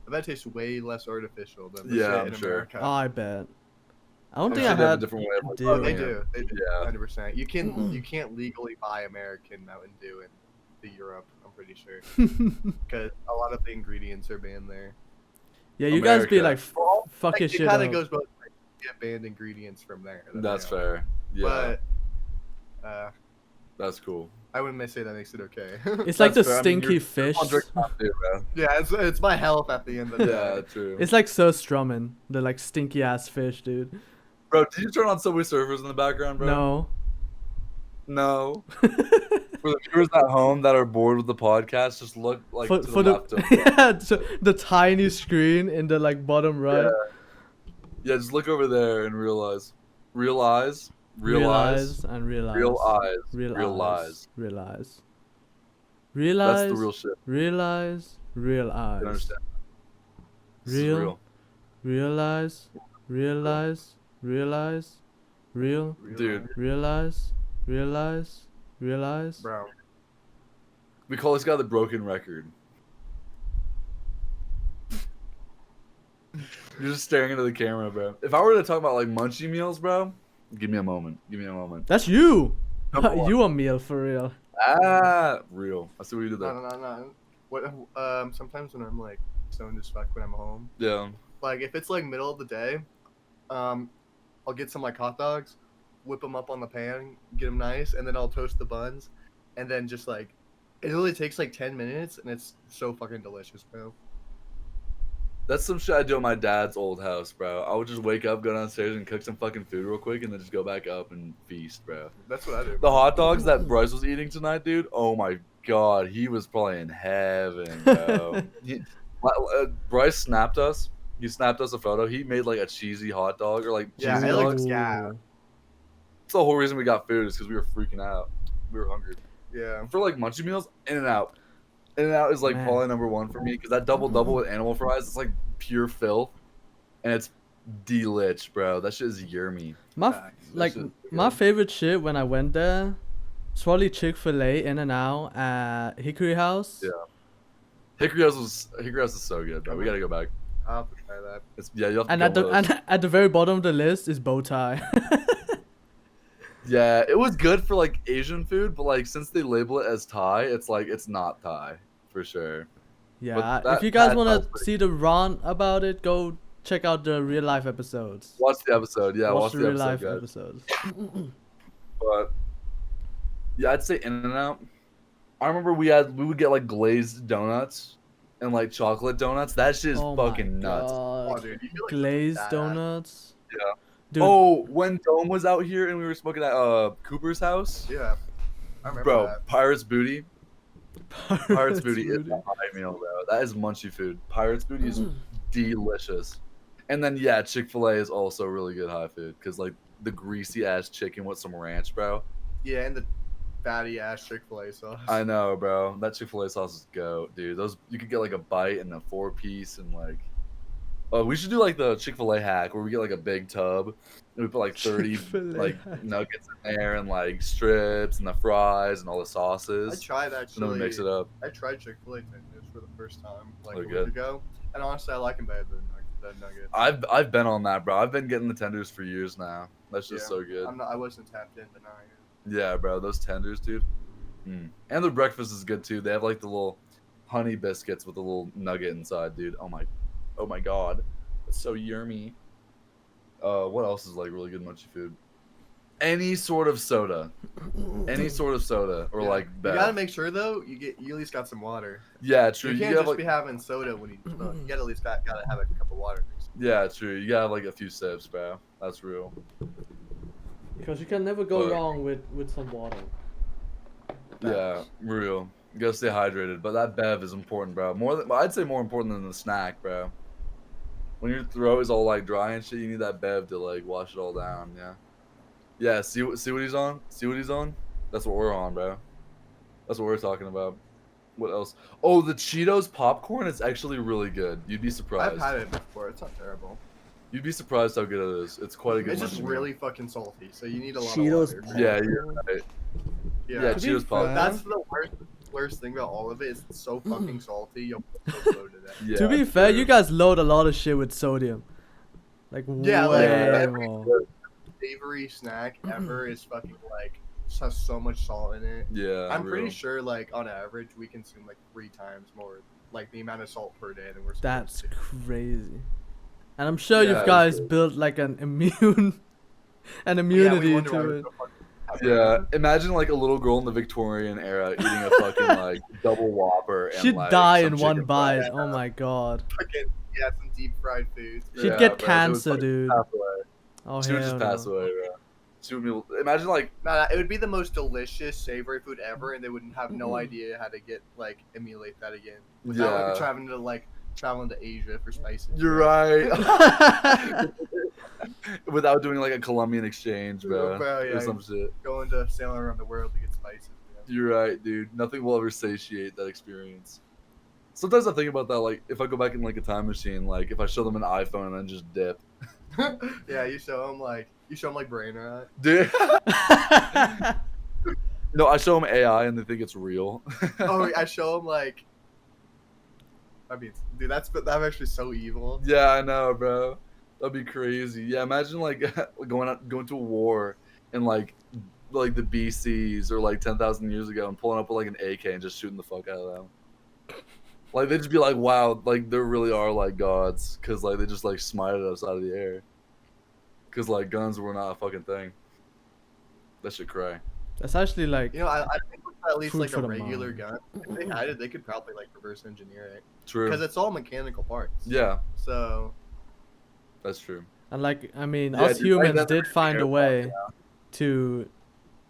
I bet it tastes way less artificial than the Yeah, shit I'm in sure. America. Oh, I bet. I don't They think I should have a had. different way of, like, Dew. Oh, they doing it. do. They do. Yeah. 100%. You can't legally buy American Mountain Dew in the Europe. I'm pretty sure because a lot of the ingredients are banned there. Yeah, you guys be America. like Well, fucking It shit kind of up. goes both ways. You get banned ingredients from there. that That's they own. fair. Yeah, But that's cool. I wouldn't say that makes it okay. It's like the That's fair. I mean, stinky you're fish. on drink Mountain Dew, bro. yeah, it's my health at the end of the Yeah, day. true. It's like Sir Strummin, the like stinky ass fish, dude. Bro, did you turn on Subway Surfers in the background, bro? No. No. For the viewers at home that are bored with the podcast, just look like for to for the the left. yeah, so the tiny screen in the like bottom right. Yeah, just look over there and realize. Realize. Realize and realize. Real eyes. Realize. Realize. Realize. That's Realize. the real shit. Realize. You Realize. understand? This is Real. real. Realize. Realize. Realize. Real. Dude, Realize. Realize. Realize. Bro. we call this guy the broken record. You're just staring into the camera, bro. If I were to talk about like munchie meals, bro, give me a moment. Give me a moment. That's you. Number one. You a meal for real. Real. I see what you did there. No. What? Sometimes when I'm like stoned as fuck when I'm home, Yeah. like if it's like middle of the day, I'll get some like hot dogs, whip them up on the pan, get them nice, and then I'll toast the buns, and then just like It literally takes like 10 minutes, and it's so fucking delicious, bro. That's some shit I do at my dad's old house, bro. I would just wake up, go downstairs, and cook some fucking food real quick, and then just go back up and feast, bro. That's what I do. The hot dogs that Bryce was eating tonight, dude. Oh my god, he was probably in heaven, bro. Bryce snapped us. He snapped us a photo. He made like a cheesy hot dog or like Yeah, cheesy it dog. looks yeah. That's the whole reason we got food is because we were freaking out. We were hungry. Yeah. For like munchie meals, In-N-Out. In-N-Out is like Man. probably #1 for me because that double with animal fries, it's like pure filth, and it's delich, bro. That shit is yummy. My Facts. like shit is my good. favorite shit when I went there, was probably Chick-fil-A, In-N-Out, at Hickory House. Yeah. Hickory House is so good, bro. We gotta go back. I'll have to try that. You have to And go at the with us. and at the very bottom of the list is bow tie. Yeah, it was good for like Asian food, but like since they label it as Thai, it's like it's not Thai for sure. Yeah, that- if you guys that want sounds to pretty see the rant about it, go check out the real life episodes. Watch the episode, yeah. Watch the the real life episode, guys. episodes. But yeah, I'd say In-N-Out. I remember we would get like glazed donuts and like chocolate donuts. That shit is Oh my fucking nuts. Oh, God. dude, you feel like Glazed badass. donuts. Yeah. Dude, Oh, when Dome was out here and we were smoking at Cooper's house, Yeah. I remember bro, that. Pirate's Booty. Pirate's Booty is Booty. a high meal, bro. That is munchy food. Pirate's Booty is delicious. And then yeah, Chick-fil-A is also really good high food because like the greasy ass chicken with some ranch, bro. Yeah, and the fatty ass Chick-fil-A sauce. I know, bro. That Chick-fil-A sauce is goat, dude. Those you could get like a bite and a 4-piece and like. Oh, we should do like the Chick-fil-A hack where we get like a big tub and we put like 30 Chick-fil-A like hack. nuggets in there and like strips and the fries and all the I sauces. tried And then actually. we mix it up. I tried Chick-fil-A tenders for the first time like Oh, a good. week ago, and honestly, I like them better than the nuggets. I've been on that, bro. I've been getting the tenders for years now. That's just Yeah, so good. I wasn't tapped in denying it. Yeah, bro. Those tenders, dude. And their breakfast is good too. They have like the little honey biscuits with a little nugget inside, dude. Oh my god. It's so yummy. What else is like really good munchy food? Any sort of soda. Any sort of soda or Yeah. like You Bev. gotta make sure though you at least got some water. Yeah, true. You You can't have just like be having soda when you smoke. You gotta at least gotta have a cup of water. yeah, true. You gotta have like a few sips, bro. That's real. Because you can never go But- wrong with some water. Yeah, real. You gotta stay hydrated, but that Bev is important, bro. I'd say more important than the snack, bro. When your throat is all like dry and shit, you need that Bev to like wash it all down. Yeah. Yeah. See what he's on. See what he's on. That's what we're on, bro. That's what we're talking about. What else? Oh, the Cheetos popcorn is actually really good. You'd be surprised. I've had it before. It's not terrible. You'd be surprised how good it is. It's quite a good. It's just munchie meal. really fucking salty, so you need a lot Cheetos of water. Yeah, you're right. Yeah, To be Cheetos popcorn. fair- That's the worst thing about all of it. It's so fucking salty. You'll so loaded it. Yeah, To be fair, true. you guys load a lot of shit with sodium. Like Yeah, like, way every- more. Savory snack ever is fucking like has so much salt in it. Yeah, I'm pretty real. sure like on average we consume like 3 times more like the amount of salt per day than we're supposed That's to. crazy. And I'm sure Yeah, you it's guys good. built like an Yeah, we immunity wonder why to we're it. so fucking Yeah, imagine like a little girl in the Victorian era eating a fucking like double Whopper and She'd like die some in one chicken bite. fries. Oh my god. fucking some deep fried foods. She'd Yeah, get bro, she would cancer, fucking dude. pass away. Oh She would hell just pass no. away, bro. She would be. Imagine like Nah, it would be the most delicious savory food ever, and they wouldn't have no idea how to emulate that again. Without Yeah. traveling to Asia for spices. you're right. Without doing like a Colombian exchange, bro, Bro, yeah. or some shit. Going to sailing around the world to get spices. You're right, dude. Nothing will ever satiate that experience. Sometimes I think about that, like if I go back in like a time machine, like if I show them an iPhone and then just dip, Yeah, you show them like BRAINROT. dude. No, I show them AI and they think it's real. Oh, I show them like. I mean, dude, that's actually so evil. Yeah, I know, bro. That'd be crazy. Yeah, imagine like going to a war in like the BCs or like 10,000 years ago and pulling up with like an AK and just shooting the fuck out of them. Like they'd just be like, wow, like there really are like gods, cause like they just like smited us out of the air. Cause like guns were not a fucking thing. That should cry. That's actually like You know, I think at least Food like for a the regular mind. gun. If they had it, they could probably like reverse engineer it True. because it's all mechanical parts. Yeah, So that's true. And like, I mean, Yeah, us dude, right humans then did the find a AirPods way to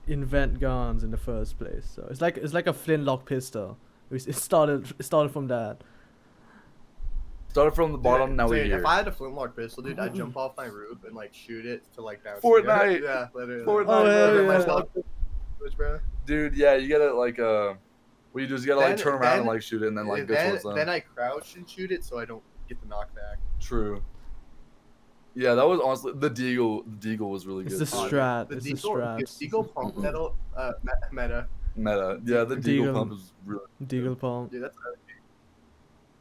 invent guns in the first place. So it's like a flintlock pistol. It started from that. Started from the bottom, now we're dude, here. if I had a flintlock pistol, dude, I'd jump off my roof and like shoot it to like down. Fortnite. Yeah, literally. Fortnite, Oh, bro. yeah, Myself, bro. Dude, yeah, you gotta like what you do is you gotta like Then- turn around and then- like shoot it and then like go towards them. Then I crouch and shoot it so I don't get the knockback. True. Yeah, that was honestly the Deagle was really It's good. the too. strat. The It's the Deagle, strats. Deagle pump metal, meta. Meta. Yeah, the Deagle Deagle. pump is really. Deagle pump. Dude, that's.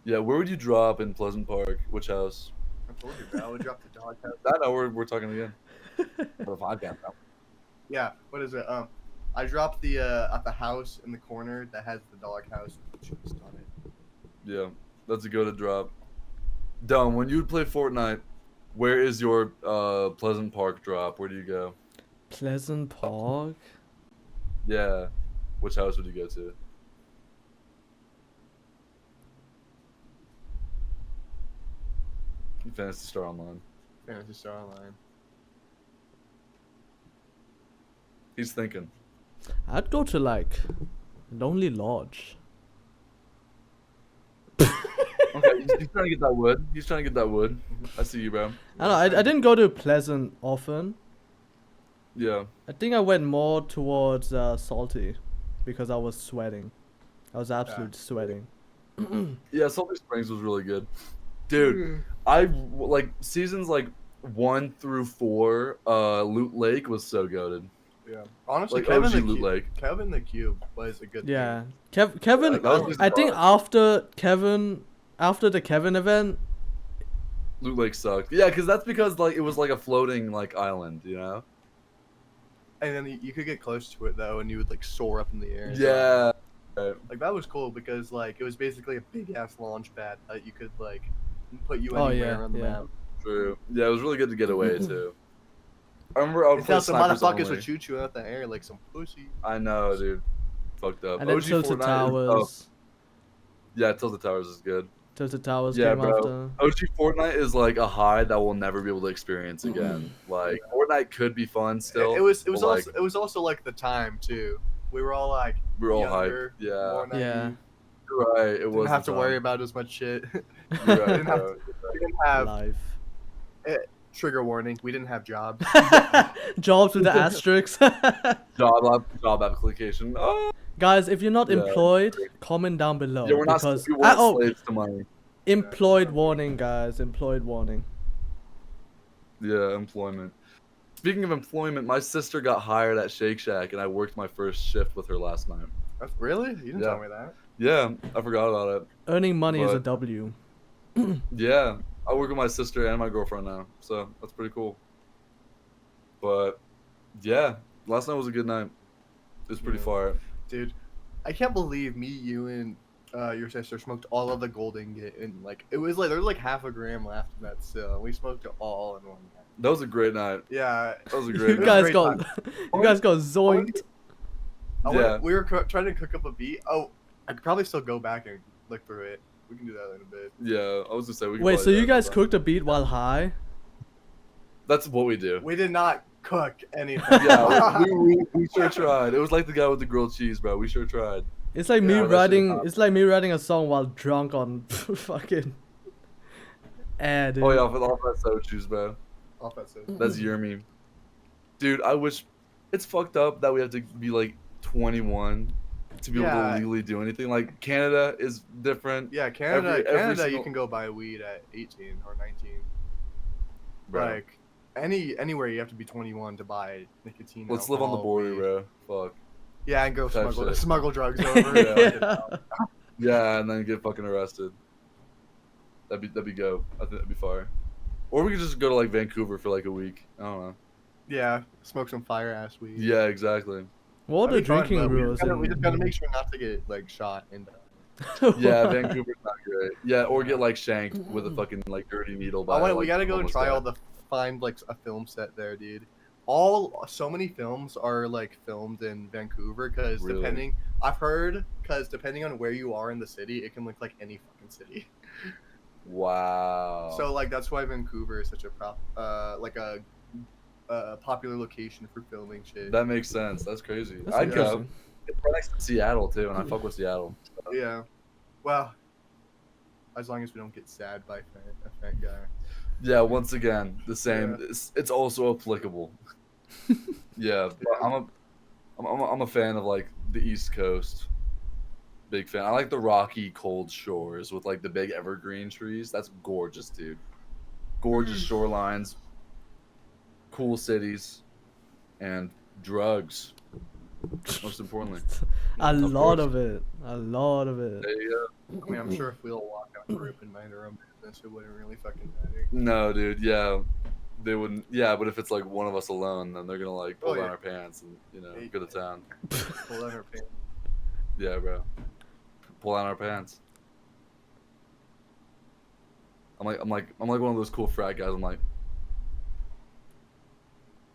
Yeah, where would you drop in Pleasant Park? Which house? I told you, bro. I would drop the dog house. I know we're talking again. For the podcast now. Yeah. What is it? I dropped the at the house in the corner that has the dog house with the chest on it. Yeah, that's a go to drop. Dumb. When you would play Fortnite, where is your Pleasant Park drop? Where do you go? Pleasant Park. Yeah, which house would you go to? Fantasy Star Online. Fantasy Star Online. He's thinking. I'd go to like Lonely Lodge. Okay, he's trying to get that wood. He's trying to get that wood. I see you, bro. I don't know. I didn't go to Pleasant often. Yeah. I think I went more towards Salty because I was sweating. I was absolutely sweating. Yeah, Salty Springs was really good. Dude, I like seasons like 1 through 4. Loot Lake was so goated. Yeah. Honestly, Like Kevin OG the Loot Cube. Lake. Kevin the Cube was a good. Yeah, Thing. Kevin. Like, that was his I think bar. after the Kevin event. Loot Lake sucked. Yeah, because like it was like a floating like island, you know? And then you could get close to it though, and you would like soar up in the air. and stuff. Yeah. Right. Like that was cool because like it was basically a big ass launch pad that you could like put you Oh, anywhere yeah, on the yeah. map. True. Yeah, it was really good to get away too. I remember I would play Until some Snipers motherfuckers Only. would shoot you out the air like some pussy. I know, dude. Fucked up. And then OG Tilted Fortnite Towers. yeah, Tilted Towers is good. Tilted Towers Yeah, came bro. after. OG Fortnite is like a high that we'll never be able to experience again. Like Fortnite could be fun still. It was but, also like the time too. We were all like we're all younger, hyped. Yeah. more naive. Yeah. You're right. It Didn't was have the to worry time. about as much shit. You're right, didn't have bro. we didn't have Life. trigger warning. We didn't have jobs. Jobs with the asterisks. Job application. Oh. Guys, if you're not Yeah. employed, comment down below. Yeah, we're not because we weren't oh, slaves to money. employed warning, guys. Employed warning. Yeah, employment. Speaking of employment, my sister got hired at Shake Shack, and I worked my first shift with her last night. Really? You didn't Yeah. tell me that. Yeah, I forgot about it. Earning money is a But- W. Yeah, I work with my sister and my girlfriend now, so that's pretty cool. But yeah, last night was a good night. It was pretty Yeah. fire. Dude, I can't believe me, you, and your sister smoked all of the gold ingot, and like it was like there was like half a gram left in that still. We smoked it all in one night. That was a great night. Yeah. That was a You great night. guys great got, you guys got zoinked. Yeah. We were trying to cook up a beat. Oh, I could probably still go back and look through it. We can do that in a bit. Yeah, I was gonna say we. Could Wait, probably so do you that guys sometime. cooked a beat while high? That's what we do. We did not cook anything. Yeah, we sure tried. It was like the guy with the grilled cheese, bro. We sure tried. It's like Yeah, me that shit writing. happened. It's like me writing a song while drunk on fucking air, dude. Oh yeah, for all that soda juice, bro. Off that soda. That's your meme. Dude, I wish it's fucked up that we have to be like 21 to be able Yeah. to legally do anything. Like Canada is different. Yeah, Canada. Every Canada, single- you can go buy weed at 18 or 19. Bro. Like anywhere you have to be 21 to buy nicotine. Let's live on the alcohol, border, weed. bro. Fuck. Yeah, and go Type smuggle shit. smuggle drugs over. Yeah. Yeah, and then get fucking arrested. That'd be go. I think that'd be fire. Or we could just go to like Vancouver for like a week. I don't know. Yeah, smoke some fire ass weed. Yeah, exactly. What are the That'd be fun, drinking but rules? We just gotta make sure not to get like shot and. Yeah, Vancouver's not great. Yeah, or get like shanked with a fucking like dirty needle. By, We like, gotta go and homeless try guy. all the find like a film set there, dude. so many films are like filmed in Vancouver because Really? depending on where you are in the city, it can look like any fucking city. Wow. So like that's why Vancouver is such a popular location for filming shit. That makes sense. That's crazy. That's I'd go. interesting. It's right next to Seattle too, and I fuck with Seattle. Yeah. Well, as long as we don't get sad by a fan guy. Yeah, once again, the same. Yeah. It's also applicable. Yeah, but I'm a fan of like the East Coast. Big fan. I like the rocky, cold shores with like the big evergreen trees. That's gorgeous, dude. Gorgeous shorelines, cool cities, and drugs. Most importantly, A Of lot course. of it. A lot of it. there you go. I mean, I'm sure if we all walk out the group and mind our own business, it wouldn't really fucking matter. No, dude. Yeah, they wouldn't. Yeah, but if it's like one of us alone, then they're gonna like pull Oh, down yeah. our pants and Yeah. go to town. Pull down our pants. Yeah, bro. Pull down our pants. I'm like one of those cool frat guys. I'm like,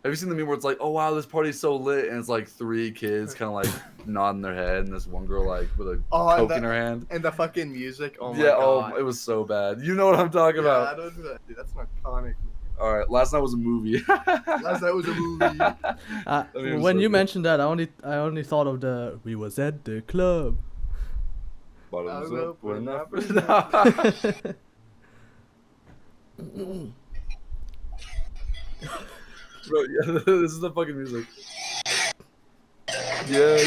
have you seen the meme where it's like, oh wow, this party's so lit, and it's like 3 kids kind of like nodding their head, and this one girl like with a Oh, coke in her hand. And the fucking music. Oh my Yeah, god. it was so bad. You know what I'm talking Yeah, about. I don't do that. Dude, that's an iconic. All right, last night was a movie. Last night was a movie. mean, it was When so you good. mentioned that, I only thought of the "We was at the club." Bottoms I'll up, go we're for not. that. Bro, yeah, this is the fucking music. Yeah.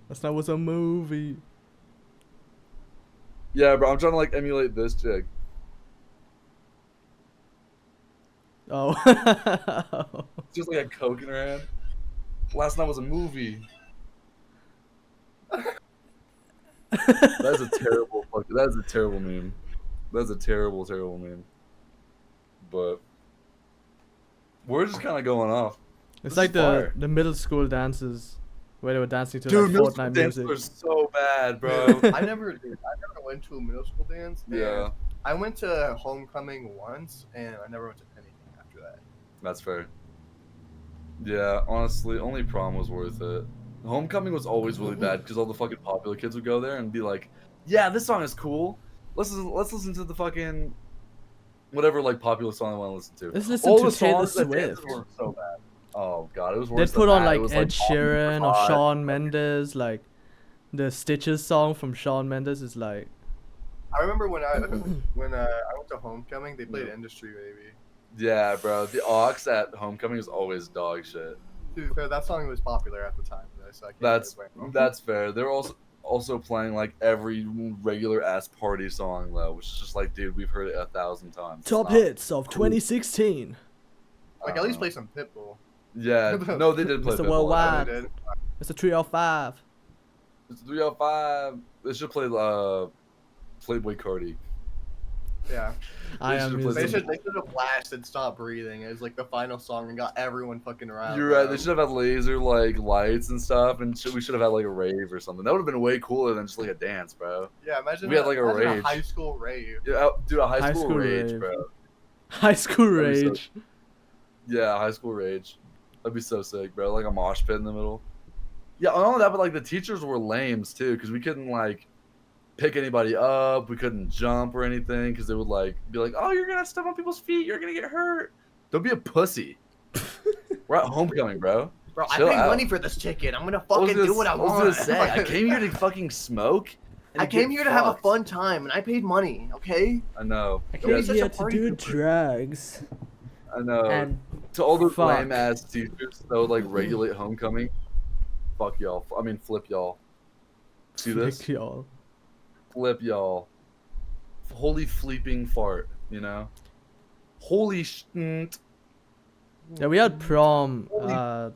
Last night was a movie. Yeah, bro, I'm trying to like emulate this chick. Oh. It's just like a coke in her hand. Last night was a movie. That is a terrible fucking. That is a terrible meme. That's a terrible, terrible meme. But we're just kind of going off. It's This like is fire. the middle school dances where they were dancing to Dude, like middle school Fortnite dances music. are so bad, bro. I never went to a middle school dance. and Yeah, I went to homecoming once, and I never went to anything after that. that's fair. Yeah, honestly, only prom was worth it. Homecoming was always really bad because all the fucking popular kids would go there and be like, "Yeah, this song is cool. Let's listen to the fucking whatever like popular song I want to listen to." Let's listen All to the Taylor songs that dances Swift. were so bad. Oh god, it was They worse. put than on that. like It was, Ed Sheeran or Hot. Shawn Mendes, like the Stitches song from Shawn Mendes is like I remember when I went to homecoming, they played Yeah. Industry Baby. Yeah, bro. The aux at homecoming is always dog shit. Dude, that song was popular at the time, though, so I can't really blame them. That's fair. They're also playing like every regular ass party song though, which is just like, dude, we've heard it 1,000 times. top Stop. hits of 2016. Like at least play some Pitbull. Yeah, no, they did play Mr. Pitbull. Worldwide. They did. It's a 305. It's 305. They should play Playboy Cardi. Yeah. I They am should've played They music. should have blasted "Stop Breathing" as like the final song and got everyone fucking around. You're right. They should have had laser like lights and stuff, and we should have had like a rave or something. That would have been way cooler than just like a dance, bro. Yeah, imagine We had, like, a imagine rage. high school rave. Yeah, dude, a high High school school rage, rave. bro. High school That'd be so- rage. Yeah, high school rage. That'd be so sick, bro. Like a mosh pit in the middle. Yeah, not only that, but like the teachers were lames too, because we couldn't like pick anybody up. We couldn't jump or anything, because they would like be like, "Oh, you're gonna step on people's feet. You're gonna get hurt. Don't be a pussy." We're at homecoming, bro. Bro, Chill I paid out. money for this ticket. I'm gonna I was fucking gonna do what I was want. gonna say, I came here to fucking smoke. and I to came get here to have a fucked. fun time, and I paid money. Okay. I know. I Don't be came such here a to party do pooper. drugs. I know. And To all those fuck. lame ass teachers that would like regulate homecoming, fuck y'all. I mean, flip y'all. See this? Flick y'all. Flip y'all. Holy fleeping fart, you know? Holy shit. Yeah, we had prom. Holy-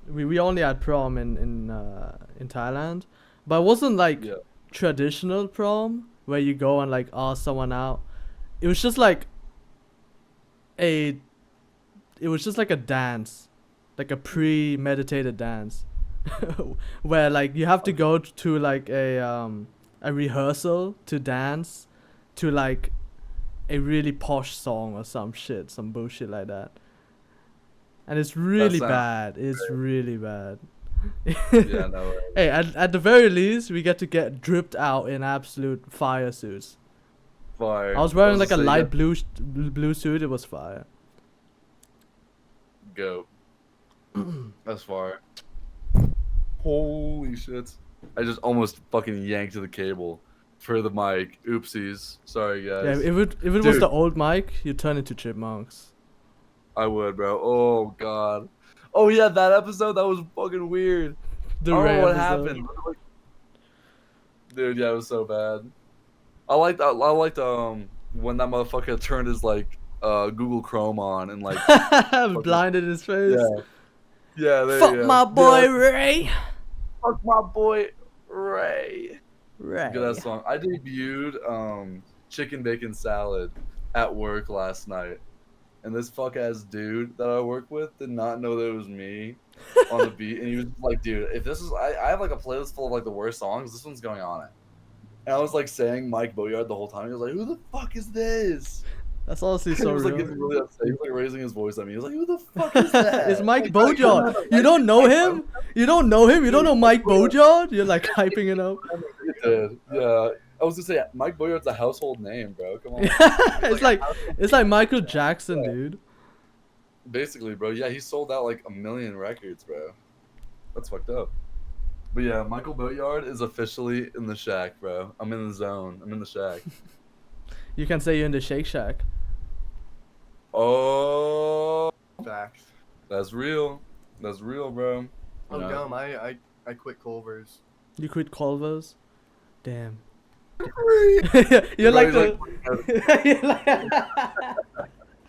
We only had prom in Thailand, but it wasn't like Yeah. traditional prom where you go and like ask someone out. It was just like a dance, like a premeditated dance, where like you have to go to like a rehearsal to dance, to like a really posh song or some bullshit like that. And it's really sounds bad. It's really bad. Yeah, no way. Hey, at the very least, we get to get dripped out in absolute fire suits. Fire. I was wearing like a Say you light got- blue suit. It was fire. Go. That's fire. Holy shit. I just almost fucking yanked the cable for the mic. Oopsies. Sorry, Yeah, guys. if it was Dude. the old mic, you turn into chipmunks. I would, bro. Oh, God. Oh, yeah, that episode, that was fucking weird. The I don't Ray know what episode. happened. Dude, yeah, it was so bad. I liked when that motherfucker turned his like Google Chrome on and like Blinded his face. yeah. Yeah, there Fuck you go. my boy Yeah, Ray. fuck my boy Ray. Ray. Look at that song. I debuted chicken bacon salad at work last night. And this fuck ass dude that I work with did not know that it was me on the beat. And he was like, dude, if this is I have like a playlist full of like the worst songs, this one's going on it. And I was like saying Mike Boyard the whole time. He was like, who the fuck is this? That's honestly He so was like real. getting really upset. He was like raising his voice at me. He was like, who the fuck is that? It's Mike Like, Boyard. You don't know him? You don't know him? You don't know Mike Boyard? You're like hyping it up. He did. Yeah. I was gonna say Mike Boyard's a household name, bro. Come on. It's like Michael Jackson, dude. Basically, bro. Yeah, he sold out like 1 million records, bro. That's fucked up. But yeah, Michael Boatyard is officially in the shack, bro. I'm in the zone. I'm in the shack. You can say you're in the Shake Shack. Oh, Facts. that's real. That's real, bro. I'm You know? dumb. I quit Culver's. You quit Culver's? Damn. Right, You're like he's the. like, You're like-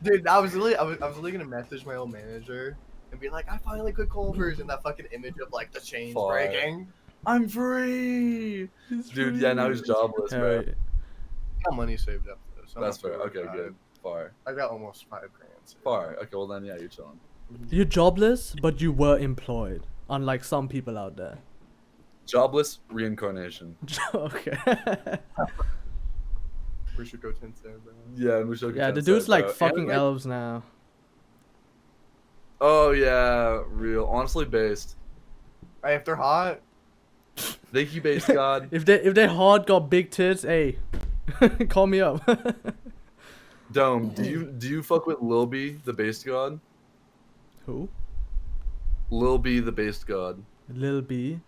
Dude, I was really gonna message my old manager and be like, I finally quit Culver's, and that fucking image of like the chains Fire. breaking. I'm free, dude. Yeah, now he's jobless, bro. Alright. I got money saved up though. So I'm That's not fair. worried Okay, about good. it. Fire. I got almost $5,000. saved. Fire. Okay, well then, yeah, you're chilling. You're jobless, but you were employed. Unlike some people out there. Jobless reincarnation. Okay. We should go Tensei, bro. Yeah, and we should. Yeah, the dude's like fucking elves now. Oh yeah, real. Honestly, based. Hey, if they're hot, Thank you, based god. If they hard got big tits, hey, call me up. Dome, do you fuck with Lil B, the based god? Who? Lil B, the based god. Lil B.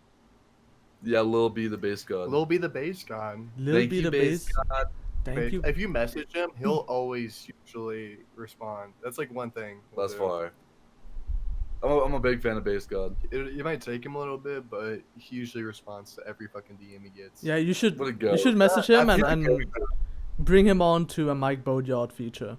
Yeah, Lil B, the based god. Lil B the bass god. Lil Thank B you, the based bass. god. Thank you. If you message him, he'll always usually respond. That's like one thing. he'll That's do. fire. I'm a big fan of based god. It might take him a little bit, but he usually responds to every fucking DM he gets. Yeah, you should. What a go. You should message him I feel and like- bring him on to a Mike Boyard feature.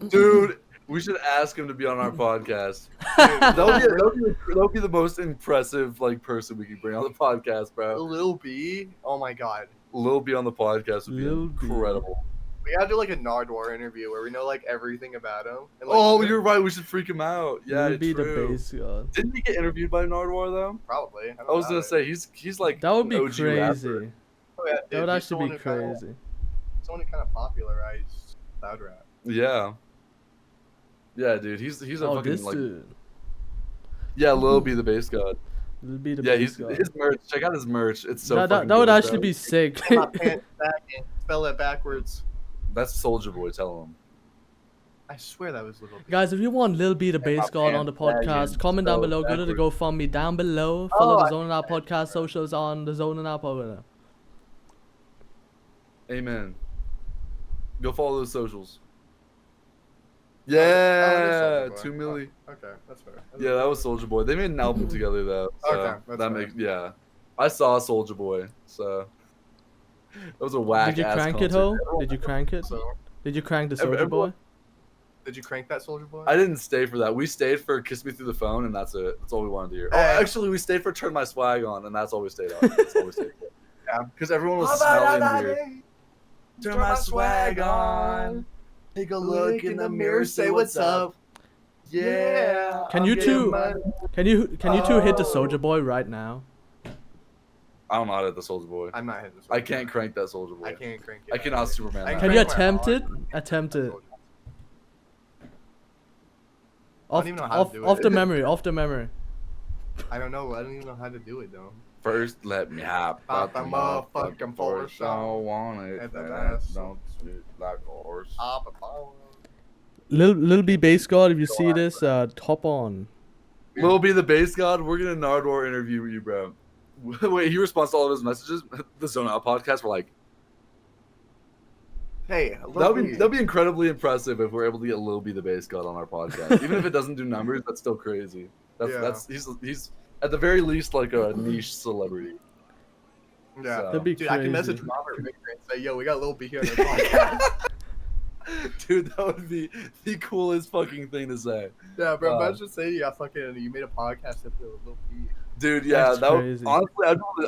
Dude, we should ask him to be on our podcast. That'll be the most impressive like person we could bring on the podcast, bro. Lil B, oh my god. Lil B on the podcast would be Lil B. incredible. We gotta do like a Nardwar interview where we know like everything about him. And, like, Oh, you're right. We should freak him out. Yeah, Lil B the true. bass god. Didn't he get interviewed by Nardwar though? Probably. I was gonna say he's like That would be an OG rapper. crazy. Oh, yeah, That dude, would he's actually someone be who kinda- crazy. Someone who kind of popularized loud rap. Yeah. Yeah, dude. He's a Oh, fucking this like dude. yeah. Lil B the bass god. Lil B the Yeah, bass he's god. his merch. Check out his merch. It's so. that fucking would good, actually bro. be sick. My pants back and spell it backwards. That's Soldier Boy. Tell him. I swear that was Little B. Guys, if you want Lil B the bass god on the podcast, comment down below. Go to the GoFundMe down below. Follow the Zonin Out podcast socials on the Zonin Out over there. Amen. Go follow those socials. Oh, it is Yeah, Soulja Boy. 2 milli. Oh, okay, that's fair. Yeah, that was Soldier Boy. They made an album together though. So Okay, that's that fair. makes yeah. I saw Soldier Boy, so that was a whack. Did you ass crank it, concert. ho? Did you crank it? So, Did you crank the Every- Soldier Boy? did you crank that Soldier Boy? I didn't stay for that. We stayed for "Kiss Me Through the Phone" and that's it. That's all we wanted to hear. Oh, Hey. actually, we stayed for "Turn My Swag On" and that's all we stayed on. That's all we stayed for. Yeah. Because everyone was smelling weird. Turn my swag on. Take a look in the mirror, say what's up. Yeah. Can I'm you getting two- money. Can you two hit the Soldier Boy right now? I don't know how to hit the Soldier Boy. I'm not hitting this. I can't crank that Soldier Boy. I can't crank it. I cannot Superman. I that. Have you crank my attempted? arm. Attempt it. I don't even know how to do Off it. the memory. Off the memory. I don't know. I don't even know how to do it though. First, let me hop Pop out the the motherfucking motherfucking Porsche. Porsche. I want it. At the and last. don't speak like a horse. Little B Bass God, if you see this, hop on. Lil B the Bass God, we're gonna Nardwar interview you, bro. Wait, he responds to all of his messages. The Zone Out podcast. We're like, Hey, that'd be incredibly impressive if we're able to get Lil B the Bass God on our podcast. Even if it doesn't do numbers, that's still crazy. That's he's at the very least like a niche celebrity. Yeah, So- That'd be dude, crazy. I can message Robert Victor and say, "Yo, we got Lil B here on the podcast." Dude, that would be the coolest fucking thing to say. Yeah, bro. Wow. Imagine saying you made a podcast with Lil B. Dude, yeah, That's that would, crazy. honestly,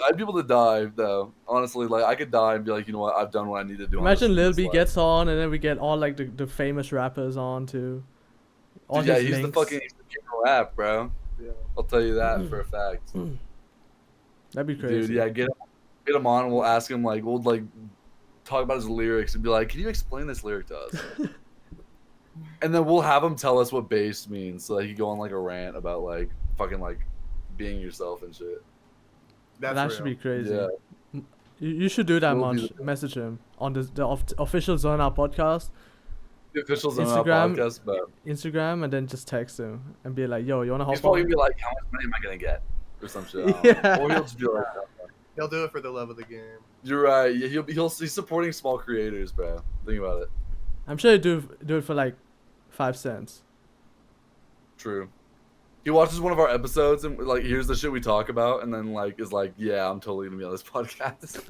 I'd be able to die though. Honestly, like I could die and be like, you know what, I've done what I need to do. Imagine on Lil this B life. gets on, and then we get all like the famous rappers on too. All Dude, yeah, his he's links. the king of rap, bro. Yeah. I'll tell you that for a fact. That'd be crazy. Dude, yeah, get him on and we'll ask him like we'll like talk about his lyrics and be like, can you explain this lyric to us? And then we'll have him tell us what bass means, so that he can go on like a rant about like fucking like being yourself and shit. That's that real. should be crazy. Yeah. You should do that, We'll be Munch. Message him on the official Zone Out podcast, The official Zone Out Instagram. podcast, but Instagram, and then just text him and be like, "Yo, you wanna he's hop probably on?" gonna be like, how much money am I gonna get? Or some shit. I don't Yeah. know. Or he'll just be like, He'll do it for the love of the game. you're right. Yeah, he's supporting small creators, bro. Think about it. I'm sure you do it for like 5 cents. True. He watches one of our episodes and like here's the shit we talk about, and then like is like, yeah, I'm totally gonna be on this podcast.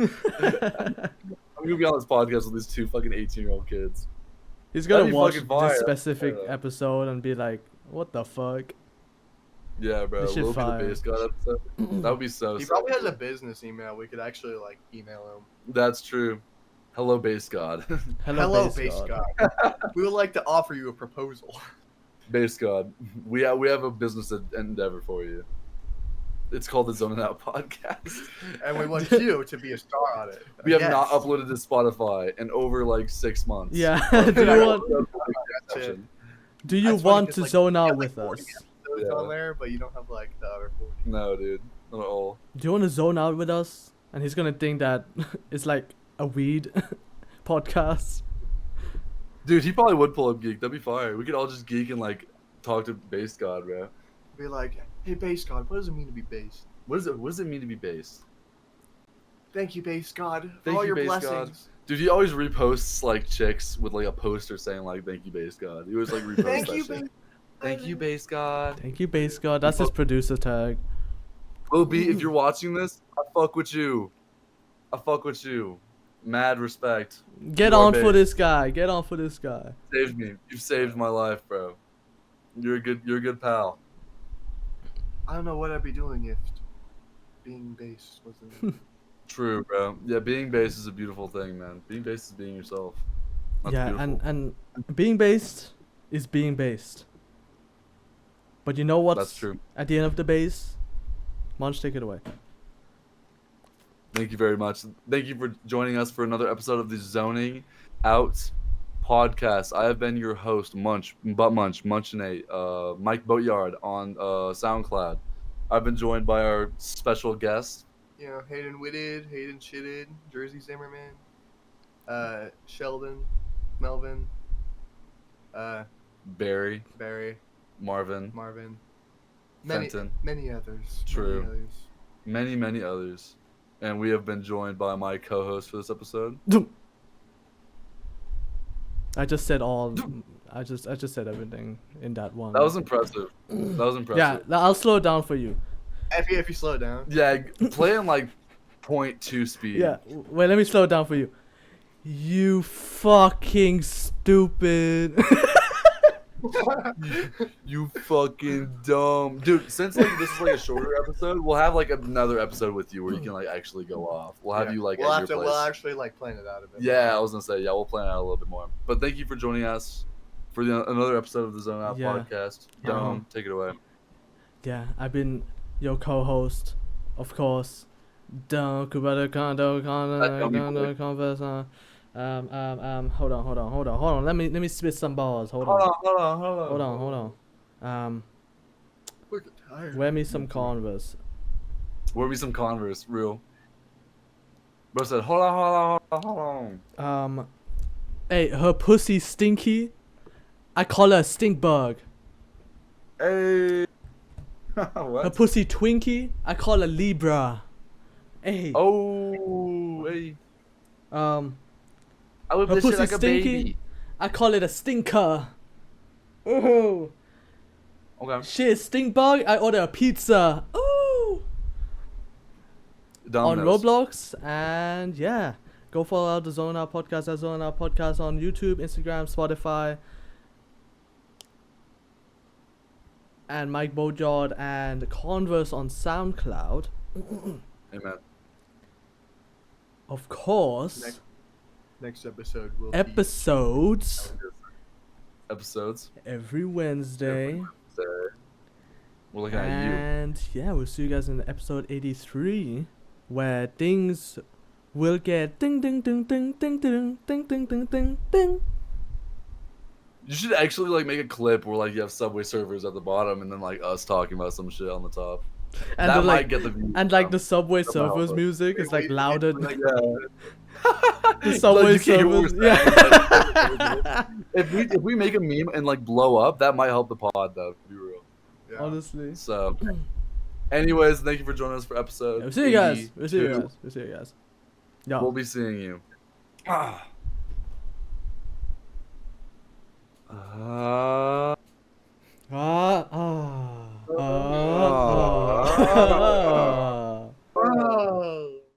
I'm gonna be on this podcast with these two fucking 18-year-old kids. He's gonna That'd be watch fucking fire. this specific Yeah. episode and be like, "What the fuck?" Yeah, bro. This shit Lil B the fire. Bass God episode. That would be so. He sick. probably has a business email. We could actually like email him. That's true. Hello, Bass God. Hello, Bass Base God. God. We would like to offer you a proposal. Bass God. We have a business endeavor for you. It's called the Zonin Out podcast. And we want you to be a star on it. We have Yes. not uploaded to Spotify in over like 6 months. Yeah. Dude, do I you don't want? Shit. Do you That's funny want 'cause, to like, zone you out have, with like, 40 us? episodes Yeah. on there, but you don't have like the other 40. No, dude. Not at all. Do you want to zone out with us? And he's gonna think that it's like a weed podcast. Dude, he probably would pull up geek. That'd be fire. We could all just geek and like talk to Bass God, bro. Be like, hey, Base God, what does it mean to be based? What does it mean to be bass? Thank you, Base God, for Thank all you, your Base God. blessings. Dude, he always reposts like chicks with like a poster saying like "Thank you, Bass God." He always like reposts Thank that you, shit. Base. Thank you, Bass God. Thank you, Bass God. That's his producer tag. Lil B, if you're watching this, I fuck with you. I fuck with you. Mad respect. Get You are on for bass. this guy. Get on for this guy. Saved me. You've saved my life, bro. You're a good pal. I don't know what I'd be doing if being based wasn't. True, bro. Yeah, being bass is a beautiful thing, man. Being bass is being yourself. That's yeah, beautiful. and being based is being based. But you know what's That's true. at the end of the base? Munch, take it away. Thank you very much. Thank you for joining us for another episode of the Zoning Out podcast. I have been your host, Munch and Nate, Mike Boatyard on SoundCloud. I've been joined by our special guest, You know, Hayden Whitted, Hayden Chitted, Jersey Zimmerman, Sheldon, Melvin, Barry, Barry, Marvin, Marvin, Fenton, many others. True. Many others. many others. And we have been joined by my co-host for this episode. I just said all. I just said everything in that one. That was impressive. That was impressive. Yeah, I'll slow it down for you. If you slow it down. Yeah, play in like 0.2 speed. Yeah. Wait, let me slow it down for you. You fucking stupid. You fucking dumb. Dude, since like this is like a shorter episode, we'll have like another episode with you where you can like actually go off. We'll have Yeah. you like We'll at have your to. place. We'll actually like plan it out a bit. Yeah, I was gonna say, yeah, we'll plan it out a little bit more. But thank you for joining us for another episode of the Zone Out Yeah. podcast. Yeah. Dome, take it away. Yeah, I've been your co-host, of course, Don't Kubata Kondo That'll be quick. Converse hold on. Let me spit some balls. Hold on. Look at tired. Wear me some Converse. Wear me some Converse, real. Bro said, hold on. Hey, her pussy stinky. I call her a stink bug. Hey. Her What? pussy twinkie. I call her Libra. Hey. Oh, hey. I whip her this shit pussy like a stinky. baby. I call it a stinker. Ooh. Okay. Shit, stink bug. I order a pizza. Ooh. On Domino's. Roblox, and yeah, go follow out the Zone Out Podcast at Zone Out Podcast on YouTube, Instagram, Spotify, and Mike Bojard and Converse on SoundCloud. Amen. Of course, Next episode will be episodes Episodes. every Wednesday. We're looking at you. And yeah, we'll see you guys in episode 83, where things will get ding ding ding ding ding ding ding ding ding ding ding. You should actually like make a clip where like you have Subway servers at the bottom and then like us talking about some shit on the top. And That the, might like, get the views. and like the Subway That might help servers us. music is like Wait, louder. like, The Subway you can't hear what servers, we're saying, yeah. If we make a meme and like blow up, that might help the pod though, to be real. yeah. Honestly. So anyways, thank you for joining us for episode. We'll see you guys. 82. We'll see you guys. Yo. We'll be seeing you. Ah. Ah, ah, ah, ah.